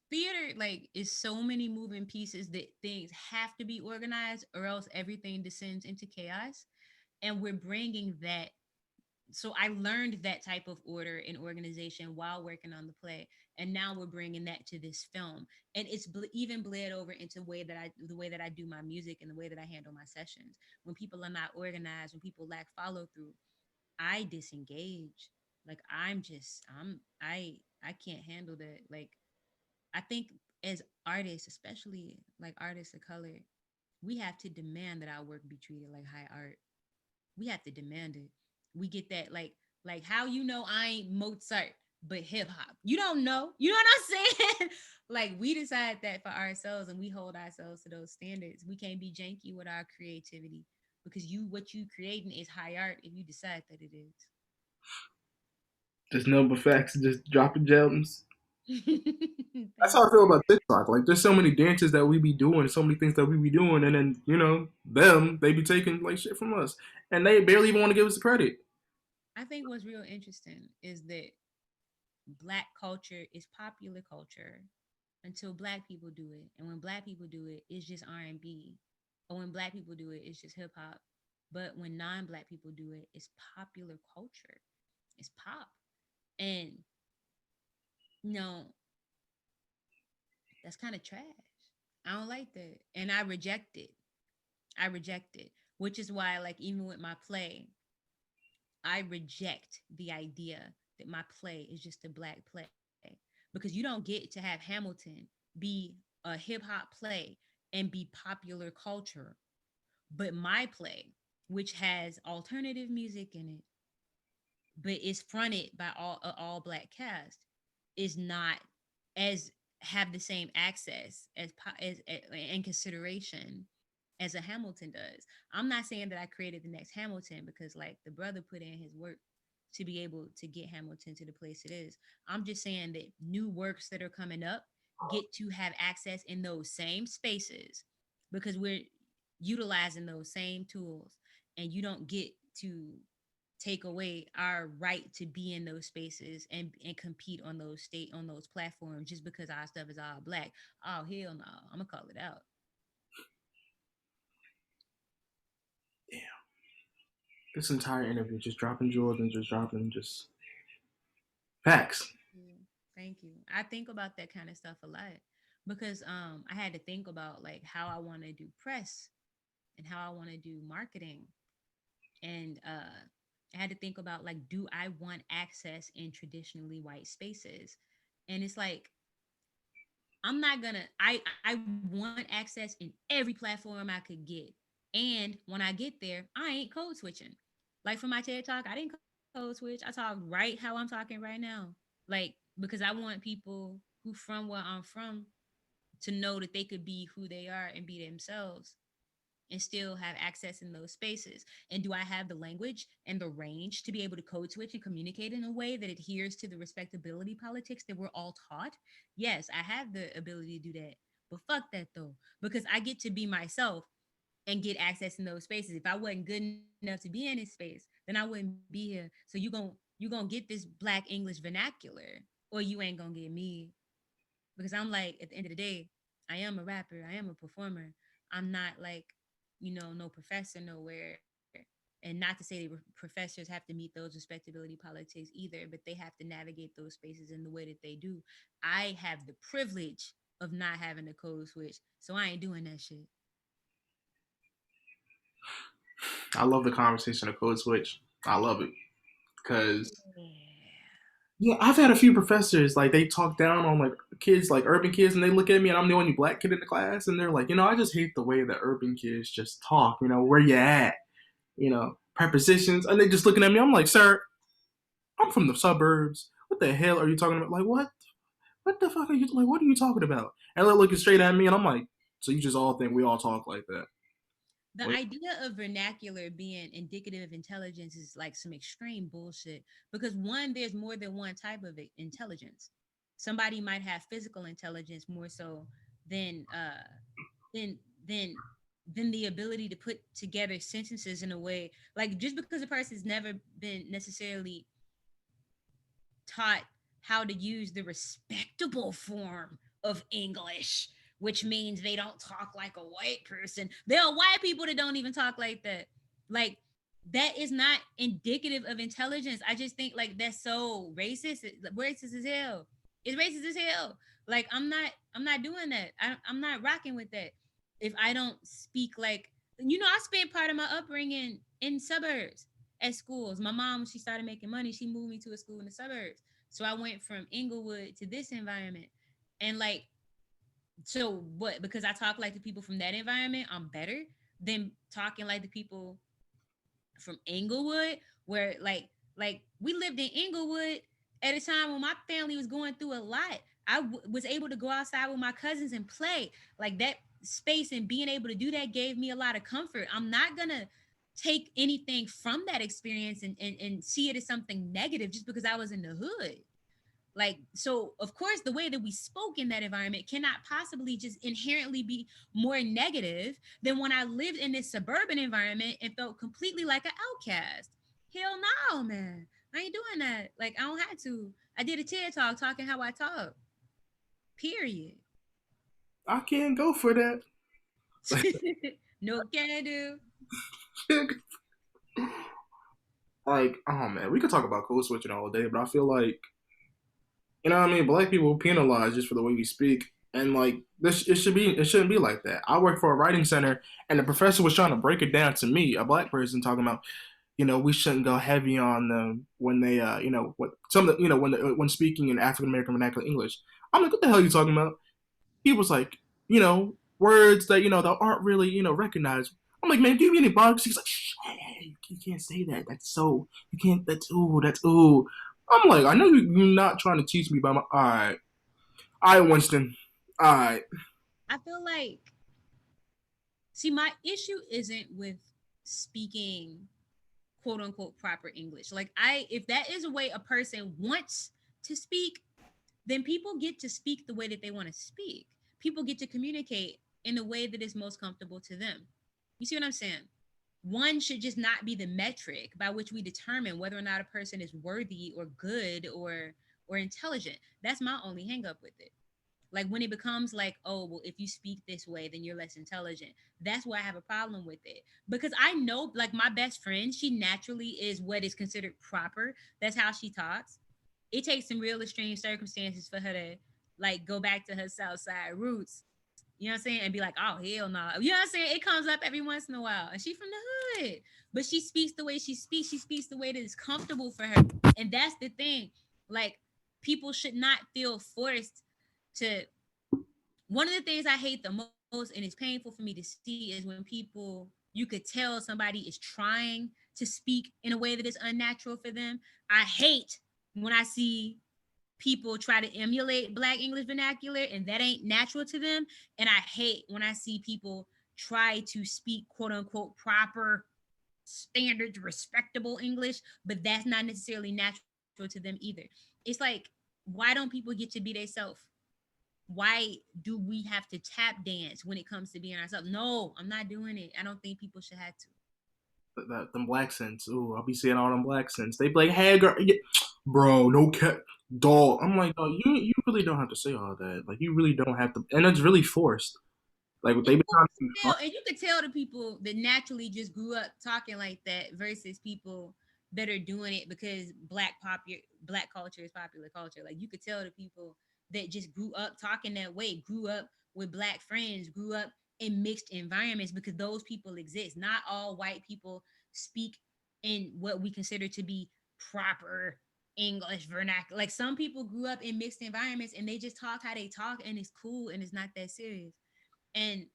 theater like is so many moving pieces that things have to be organized or else everything descends into chaos, and we're bringing that So I learned that type of order and organization while working on the play, and now we're bringing that to this film, and it's even bled over into the way that I do my music and the way that I handle my sessions. When people are not organized, when people lack follow through, I disengage. Like I can't handle that. Like I think as artists, especially like artists of color, we have to demand that our work be treated like high art. We have to demand it. We get that like how you know I ain't Mozart but hip hop. You don't know. You know what I'm saying? Like we decide that for ourselves and we hold ourselves to those standards. We can't be janky with our creativity because what you creating is high art if you decide that it Just number facts, just dropping gems. is. That's Thank how I you. feel about TikTok. Like, there's so many dances that we be doing, so many things that we be doing, and then they be taking like shit from us, and they barely even want to give us the credit. I think what's real interesting is that black culture is popular culture until black people do it. And when black people do it, it's just R&B. Or when black people do it, it's just hip hop. But when non-black people do it, it's popular culture. It's pop. And you know, that's kind of trash. I don't like that. And I reject it. I reject it. Which is why, like, even with my play, I reject the idea that my play is just a black play because you don't get to have Hamilton be a hip hop play and be popular culture, but my play, which has alternative music in it, but is fronted by all black cast, is not as have the same access as and consideration as a Hamilton does. I'm not saying that I created the next Hamilton because like the brother put in his work to be able to get Hamilton to the place it is. I'm just saying that new works that are coming up get to have access in those same spaces because we're utilizing those same tools, and you don't get to take away our right to be in those spaces and compete on those platforms just because our stuff is all black. Oh hell no, I'm gonna call it out. Damn, this entire interview just dropping jewels and just dropping just facts. Yeah, thank you. I think about that kind of stuff a lot because I had to think about like how I want to do press and how I want to do marketing, and I had to think about like, do I want access in traditionally white spaces? And it's like I'm not gonna. I want access in every platform I could get, and when I get there, I ain't code switching. Like for my TED talk, I didn't code switch. I talked right how I'm talking right now. Like because I want people who from where I'm from to know that they could be who they are and be themselves and still have access in those spaces? And do I have the language and the range to be able to code switch and communicate in a way that adheres to the respectability politics that we're all taught? Yes, I have the ability to do that. But fuck that though, because I get to be myself and get access in those spaces. If I wasn't good enough to be in this space, then I wouldn't be here. So you gonna get this Black English vernacular, or you ain't gonna get me, because I'm like, at the end of the day, I am a rapper, I am a performer. I'm not like, no professor nowhere. And not to say that professors have to meet those respectability politics either, but they have to navigate those spaces in the way that they do. I have the privilege of not having a code switch, so I ain't doing that shit. I love the conversation of code switch. I love it because Yeah. yeah, I've had a few professors like they talk down on like kids, like urban kids, and they look at me and I'm the only black kid in the class, and they're like, I just hate the way that urban kids just talk. Where you at? Prepositions, and they just looking at me. I'm like, sir, I'm from the suburbs. What the hell are you talking about? Like, what? What the fuck are you like? What are you talking about? And they're looking straight at me, and I'm like, so you just all think we all talk like that? The Wait, idea of vernacular being indicative of intelligence is like some extreme bullshit because one, there's more than one type of intelligence. Somebody might have physical intelligence more so than than than than the ability to put together sentences in a way, like just because a person's never been necessarily taught how to use the respectable form of English, which means they don't talk like a white person. There are white people that don't even talk like that. Like that is not indicative of intelligence. I just think like that's so racist as hell. It's racist as hell. Like I'm not doing that. I'm not rocking with that. If I don't speak like, I spent part of my upbringing in suburbs at schools. My mom, when she started making money, she moved me to a school in the suburbs. So I went from Inglewood to this environment. And like, so what? Because I talk like the people from that environment, I'm better than talking like the people from Inglewood, where like we lived in Inglewood at a time when my family was going through a lot. Was able to go outside with my cousins and play. Like that space and being able to do that gave me a lot of comfort. I'm not gonna take anything from that experience and see it as something negative just because I was in the hood. Like, so of course the way that we spoke in that environment cannot possibly just inherently be more negative than when I lived in this suburban environment and felt completely like an outcast. Hell no, man, I ain't doing that. Like, I don't have to. I did a TED talk talking how I talk, period. I can't go for that. No can do. Like, oh man, we could talk about code switching all day, but I feel like, you know what I mean, black people penalized just for the way we speak. And like this, it shouldn't be like that. I work for a writing center, and the professor was trying to break it down to me, a black person, talking about, we shouldn't go heavy on them when they, what some of the, when speaking in African American vernacular English. I'm like, what the hell are you talking about? He was like, words that that aren't really recognized. I'm like, man, give me any bugs. He's like, shh, hey, you can't say that. That's so you can't. That's ooh. I'm like, I know you're not trying to teach me, but I'm like, all right, Winston, all right. I feel like, see, my issue isn't with speaking quote unquote proper English. Like, if that is a way a person wants to speak, then people get to speak the way that they want to speak. People get to communicate in the way that is most comfortable to them. You see what I'm saying? One should just not be the metric by which we determine whether or not a person is worthy or good or intelligent. That's my only hang up with it. Like when it becomes like, oh, well, if you speak this way, then you're less intelligent. That's why I have a problem with it. Because I know, like, my best friend, she naturally is what is considered proper. That's how she talks. It takes some real extreme circumstances for her to like go back to her South Side roots. You know what I'm saying? And be like, oh hell no. You know what I'm saying? It comes up every once in a while. And she's from the hood. But she speaks the way she speaks. She speaks the way that is comfortable for her. And that's the thing. Like, people should not feel forced to. One of the things I hate the most, and it's painful for me to see, is when people, you could tell somebody is trying to speak in a way that is unnatural for them. I hate when I see people try to emulate Black English vernacular and that ain't natural to them. And I hate when I see people try to speak quote unquote proper standards, respectable English, but that's not necessarily natural to them either. It's like, why don't people get to be themselves? Why do we have to tap dance when it comes to being ourselves? No, I'm not doing it. I don't think people should have to. Them black scents. Ooh, I'll be seeing all them black scents. They be like, hey, girl, yeah. Bro, no cat, dog. I'm like, oh, you really don't have to say all that. Like, you really don't have to, and it's really forced. Like, they It's be trying to be fun. and you could tell the people that naturally just grew up talking like that versus people that are doing it because black culture is popular culture. Like, you could tell the people that just grew up talking that way, grew up with black friends, grew up in mixed environments, because those people exist. Not all white people speak in what we consider to be proper English vernacular. Like, some people grew up in mixed environments and they just talk how they talk and it's cool and it's not that serious. And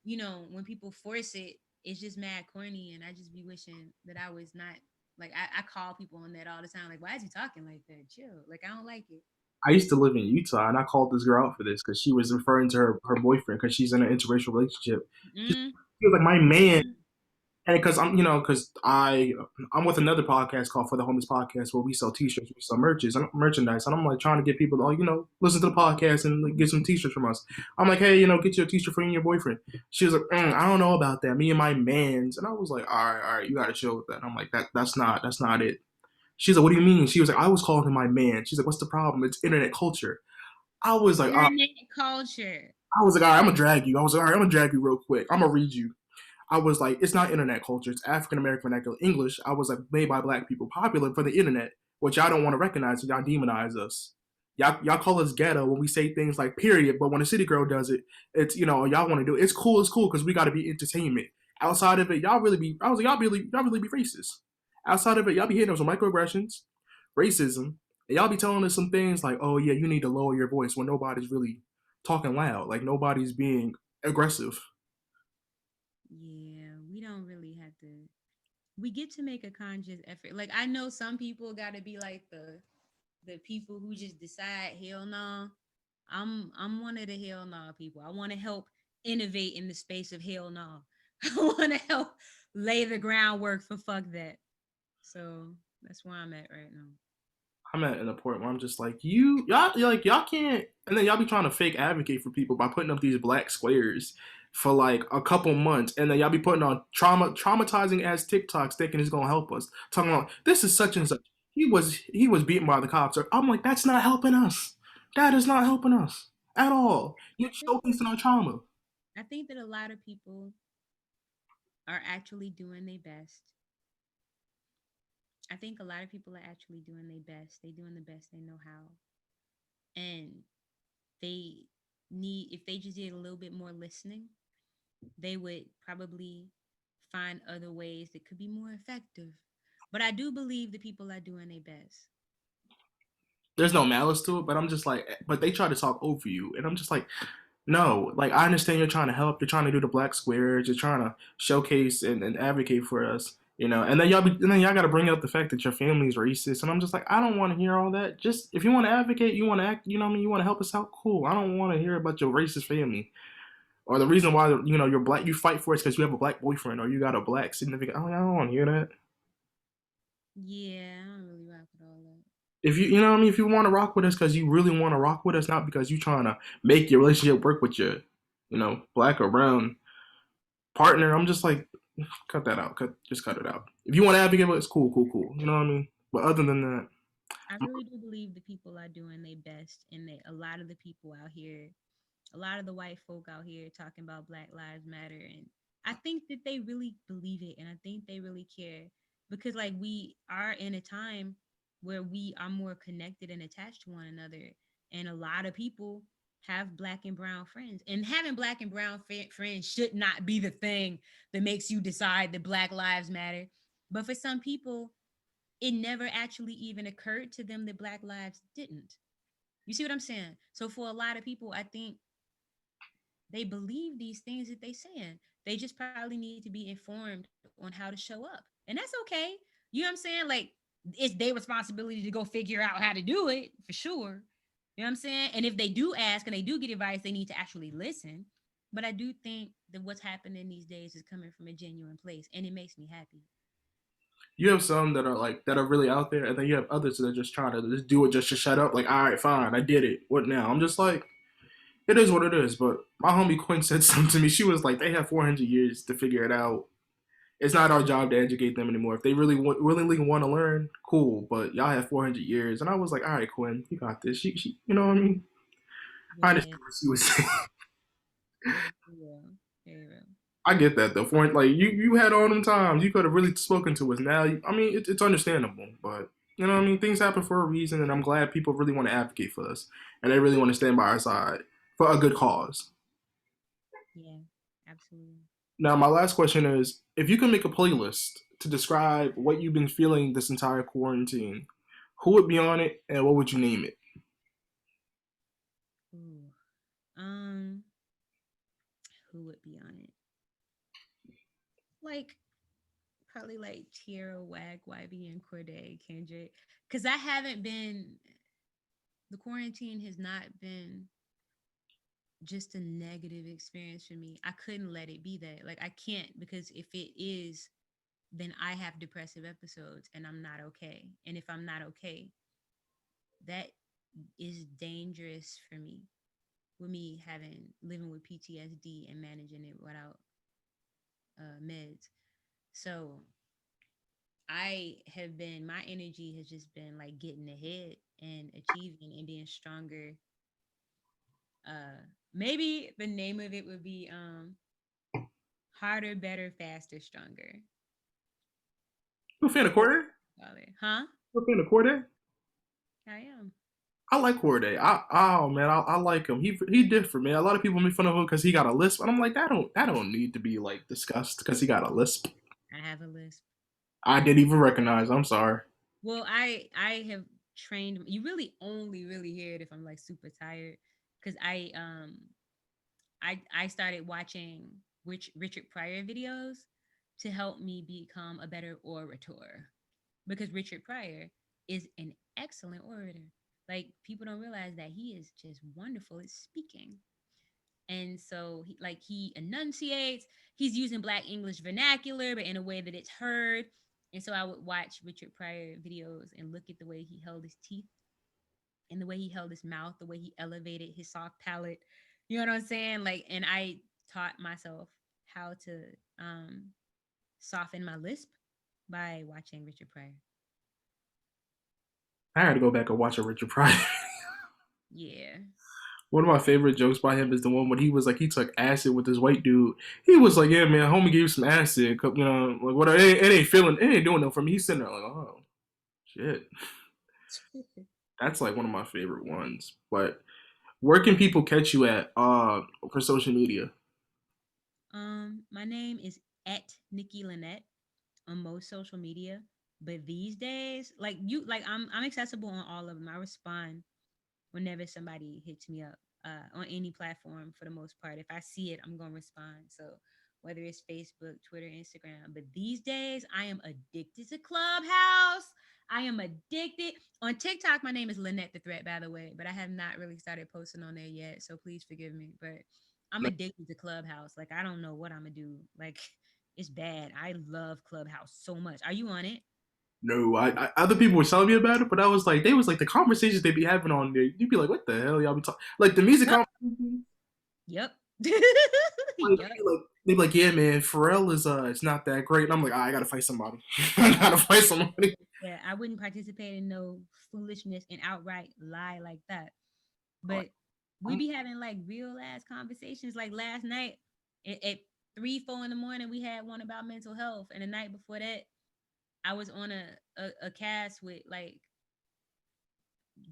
when people force it, it's just mad corny. And I just be wishing that I was not like, I call people on that all the time. Like, why is you talking like that? Chill. Like, I don't like it. I used to live in Utah, and I called this girl out for this because she was referring to her boyfriend because she's in an interracial relationship. She, Mm, she was like, my man. mm. And because I'm with another podcast called For the Homeless Podcast where we sell T-shirts, we sell merchandise, and I'm like trying to get people to listen to the podcast and like, get some T-shirts from us. I'm like, hey, get you a T-shirt for you and your boyfriend. She was like, I don't know about that. Me and my man's, and I was like, all right, you got to chill with that. I'm like, that's not it. She's like, what do you mean? She was like, I was calling him my man. She's like, what's the problem? It's internet culture. I was like, Internet culture. all right, I'm gonna drag you. I was like, all right, I'm gonna drag you real quick. I'm gonna read you. I was like, it's not internet culture. It's African American vernacular English. I was like made by black people, popular for the internet, which y'all don't want to recognize. So y'all demonize us. Y'all call us ghetto when we say things like period, but when a city girl does it, it's y'all want to do it. It's cool because we got to be entertainment. Outside of it, y'all really be. I was like, y'all really be racist. Outside of it, y'all be hitting us with microaggressions, racism, and y'all be telling us some things like, oh yeah, you need to lower your voice when nobody's really talking loud, like nobody's being aggressive. Yeah, we don't really have to. We get to make a conscious effort. Like I know some people got to be like the people who just decide, hell no. I'm one of the hell no people. I want to help innovate in the space of hell no. I want to help lay the groundwork for fuck that. So that's where I'm at right now. I'm at an point where I'm just like, y'all can't, and then y'all be trying to fake advocate for people by putting up these black squares for like a couple months, and then y'all be putting on traumatizing ass TikToks, thinking it's gonna help us. Talking about this is such and such. He was beaten by the cops. I'm like, that's not helping us. That is not helping us at all. You're I think showcasing our trauma. I think that a lot of people are actually doing their best. I think a lot of people are actually doing their best. They doing the best they know how. And they need, if they just did a little bit more listening, they would probably find other ways that could be more effective. But I do believe the people are doing their best. There's no malice to it, but I'm just like, but they try to talk over you, and I'm just like, no, like I understand you're trying to help, you're trying to do the black squares, you're trying to showcase and advocate for us, and then y'all got to bring up the fact that your family's racist, and I'm just like, I don't want to hear all that. Just if you want to advocate, you want to act, you know what I mean, you want to help us out, cool. I don't want to hear about your racist family or the reason why you're black. You fight for it because you have a black boyfriend or you got a black significant. I don't want to hear that. Yeah, I don't really rock with all that. If you know what I mean, if you want to rock with us because you really want to rock with us, not because you trying to make your relationship work with your, black or brown partner, I'm just like, cut that out. Just cut it out. If you want to advocate, it's cool, cool, cool. You know what I mean? But other than that, I really do believe the people are doing their best, and that a lot of the people out here, a lot of the white folk out here talking about Black Lives Matter, and I think that they really believe it, and I think they really care because, like, we are in a time where we are more connected and attached to one another, and a lot of people have black and brown friends, and having black and brown friends should not be the thing that makes you decide that Black Lives Matter. But for some people, it never actually even occurred to them that Black lives didn't. You see what I'm saying? So for a lot of people, I think they believe these things that they saying. They just probably need to be informed on how to show up. And that's okay. You know what I'm saying? Like it's their responsibility to go figure out how to do it for sure. You know what I'm saying? And if they do ask and they do get advice, they need to actually listen. But I do think that what's happening these days is coming from a genuine place, and it makes me happy. you have some that are really out there, and then you have others that are just trying to just do it just to shut up. Like, all right, fine, I did it. What now? I'm just like, it is what it is. But my homie Quinn said something to me. She was like, they have 400 years to figure it out. It's not our job to educate them anymore. If they really willingly want to learn, cool. But y'all have 400 years, and I was like, all right, Quinn, you got this. She, you know what I mean? I Yeah, understand what she was saying. very real. Very real. I get that though. For like you had all them times. You could have really spoken to us. Now, I mean, it's understandable, but you know what I mean. Things happen for a reason, and I'm glad people really want to advocate for us, and they really want to stand by our side for a good cause. Yeah, absolutely. Now, my last question is: if you can make a playlist to describe what you've been feeling this entire quarantine, who would be on it, and what would you name it? Ooh. Um, who would be on it? Like probably like Tierra, Wag, YB, and Corday, Kendrick. Cause I haven't been the quarantine has not been just a negative experience for me. I couldn't let it be that. Like I can't because if it is, then I have depressive episodes and I'm not okay. And if I'm not okay, that is dangerous for me. With me having living with PTSD and managing it without meds. So my energy has just been like getting ahead and achieving and being stronger. Maybe the name of it would be Harder, better, faster, stronger. You a fan of That's Corday? what I call it. Huh? You a fan of Corday? I am. I like Corday. Oh man, I like him. He different, man. A lot of people make fun of him because he got a lisp, and I'm like, that don't need to be like discussed because he got a lisp. I have a list. I didn't even recognize. I'm sorry. Well, I have trained. You really only really hear it if I'm like super tired, because I started watching Richard Pryor videos to help me become a better orator, because Richard Pryor is an excellent orator. Like, people don't realize that he is just wonderful at speaking. And so he enunciates, he's using black English vernacular but in a way that it's heard. And so I would watch Richard Pryor videos and look at the way he held his teeth and the way he held his mouth, the way he elevated his soft palate. You know what I'm saying? Like, and I taught myself how to um soften my lisp by watching Richard Pryor. I had to go back and watch a Richard Pryor. Yeah. One of my favorite jokes by him is the one when he was like he took acid with this white dude. He was like, "Yeah, man, homie gave you some acid. You know, like what? It ain't feeling. It ain't doing nothing for me." He's sitting there like, "Oh shit." That's like one of my favorite ones. But where can people catch you at for social media? My name is at Nikki Lynette on most social media. But these days, I'm accessible on all of them. I respond whenever somebody hits me up on any platform for the most part. If I see it, I'm gonna respond. So whether it's Facebook, Twitter, Instagram. But these days, I am addicted to Clubhouse. I am addicted. On TikTok, my name is Lynette the Threat, by the way, but I have not really started posting on there yet. So please forgive me. But I'm addicted to Clubhouse. Like, I don't know what I'm gonna do. Like, it's bad. I love Clubhouse so much. Are you on it? No, other people were telling me about it, but I was like, they was like the conversations they be having on there. You'd be like, what the hell y'all be talking? Like the music Yep. conversations. Yep. Like, Yep. they be like, yeah, man, Pharrell is it's not that great, and I'm like, I gotta fight somebody. I gotta fight somebody. Yeah, I wouldn't participate in no foolishness and outright lie like that. But we I'm, be having like real ass conversations. Like last night at 3, 4 in the morning, we had one about mental health, and the night before that, I was on a cast with like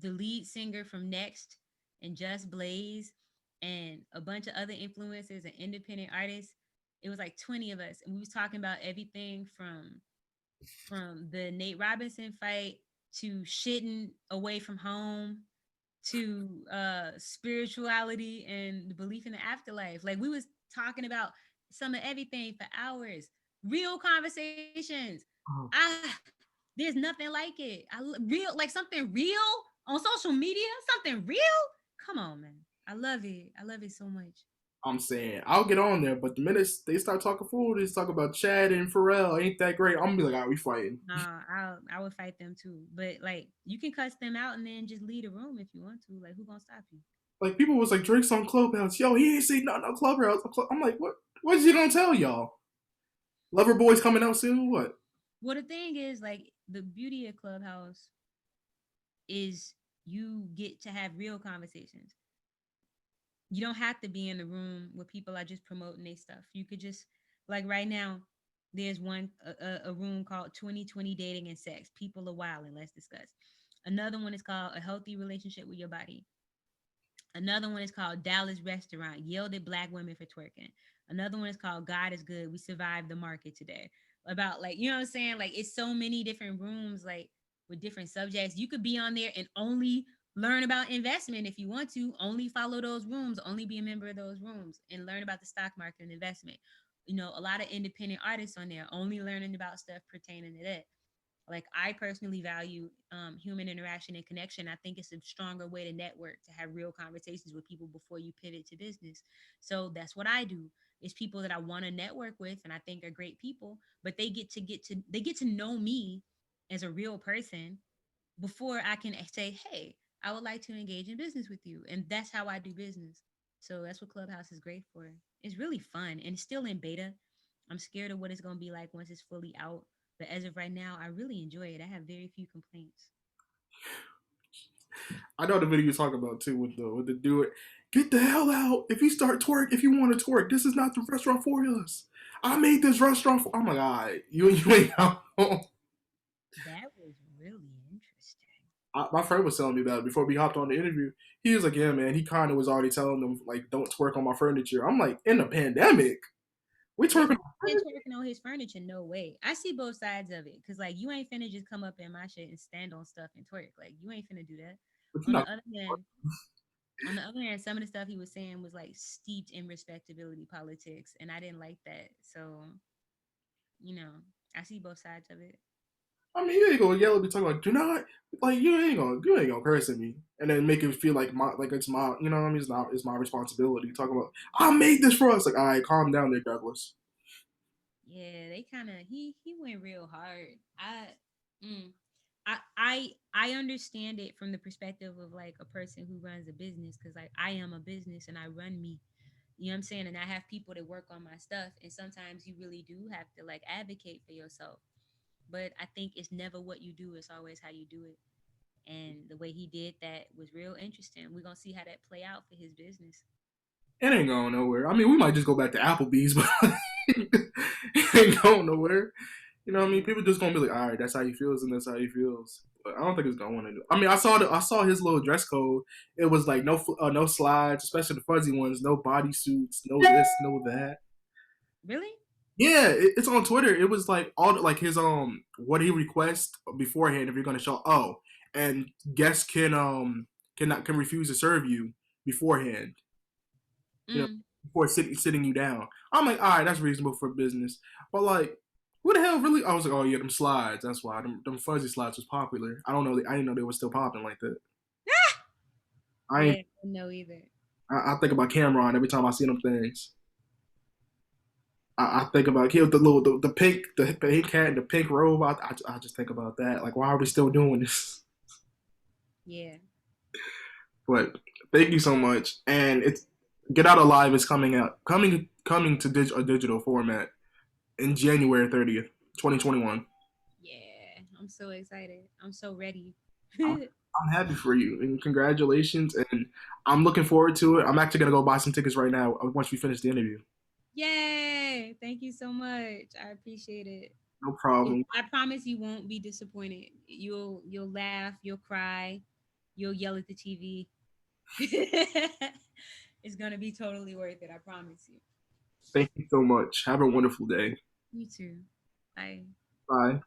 the lead singer from Next and Just Blaze and a bunch of other influencers and independent artists. It was like 20 of us, and we was talking about everything from the Nate Robinson fight to shitting away from home to spirituality and the belief in the afterlife. Like, we was talking about some of everything for hours. Real conversations. Ah, there's nothing like it. Real, like something real on social media, something real. Come on, man. I love it. I love it so much. I'm saying I'll get on there, but the minute they start talking food, they talk about Chad and Pharrell. Ain't that great? I'm gonna be like, all right, we fighting. Nah, I would fight them too. But like, you can cuss them out and then just leave the room if you want to. Like, who gonna stop you? Like people was like Drake's on Clubhouse. Yo, he ain't say nothing on Clubhouse. I'm like, what? What is he gonna tell y'all? Lover Boy's coming out soon. What? Well, the thing is, like, the beauty of Clubhouse is you get to have real conversations. You don't have to be in the room where people are just promoting their stuff. You could just, like, right now, there's a room called 2020 Dating and Sex. People are wild, and let's discuss. Another one is called A Healthy Relationship with Your Body. Another one is called Dallas Restaurant, yelled at black women for twerking. Another one is called God is Good. We survived the market today. About, like, you know what I'm saying? Like, it's so many different rooms, like, with different subjects. You could be on there and only learn about investment if you want to. Only follow those rooms, only be a member of those rooms and learn about the stock market and investment. You know, a lot of independent artists on there only learning about stuff pertaining to that. Like, I personally value human interaction and connection. I think it's a stronger way to network, to have real conversations with people before you pivot to business. So that's what I do. It's people that I want to network with and I think are great people, but they get to know me as a real person before I can say, hey, I would like to engage in business with you. And that's how I do business. So that's what Clubhouse is great for. It's really fun and it's still in beta. I'm scared of what it's going to be like once it's fully out. But as of right now, I really enjoy it. I have very few complaints. I know the video you're talking about too with the dude. Get the hell out. If you want to twerk, this is not the restaurant for us. I made this restaurant for. I'm like, all right, you ain't out. That was really interesting. My friend was telling me about it before we hopped on the interview. He was like, yeah, man, he kind of was already telling them, like, don't twerk on my furniture. I'm like, in the pandemic, we Yeah, twerking on been furniture? twerking on his furniture. No way. I see both sides of it. Cause like you ain't finna just come up in my shit and stand on stuff and twerk. Like you ain't finna do that. But you're On the not. other hand, on the other hand, some of the stuff he was saying was like steeped in respectability politics, and I didn't like that. So, you know, I see both sides of it. I mean, you ain't gonna yell at me talking about do not like you ain't gonna curse at me and then make it feel like it's my you know what I mean it's my responsibility. Talking about I made this for us. Like, all right, calm down there, Douglas. Yeah, they kind of he went real hard. Mm, I understand it from the perspective of like a person who runs a business because like I am a business and I run me. You know what I'm saying? And I have people that work on my stuff, and sometimes you really do have to like advocate for yourself. But I think it's never what you do; it's always how you do it. And the way he did that was real interesting. We're gonna see how that play out for his business. It ain't going nowhere. I mean, we might just go back to Applebee's, but it ain't going nowhere. You know what I mean? Yeah. People just gonna be like, all right, that's how he feels, and that's how he feels. But I don't think it's going to. I mean, I saw his little dress code. It was like no slides, especially the fuzzy ones, no bodysuits, no this, no that. Really? Yeah, it's on Twitter. It was like all like his what he requests beforehand if you're gonna show. Oh, and guests can refuse to serve you beforehand. You know, Mm. before sitting you down. I'm like, all right, that's reasonable for business. But like, who the hell really? I was like, oh yeah, them slides. That's why them fuzzy slides was popular. I don't know. I didn't know they were still popping like that. I ain't. Yeah, no either. I think about Cameron every time I see them things. I think about he with the little the pink hat and the pink robe. I just think about that. Like, why are we still doing this? Yeah. But thank you so much. And it's Get Out Alive is coming to a digital format in January 30th, 2021. Yeah. I'm so excited. I'm so ready. I'm, I'm happy for you and congratulations. And I'm looking forward to it. I'm actually gonna go buy some tickets right now once we finish the interview. Yay! Thank you so much. I appreciate it. No problem. I promise you won't be disappointed. You'll laugh, you'll cry, you'll yell at the TV. It's gonna be totally worth it. I promise you. Thank you so much. Have a wonderful day. You too. Bye. Bye.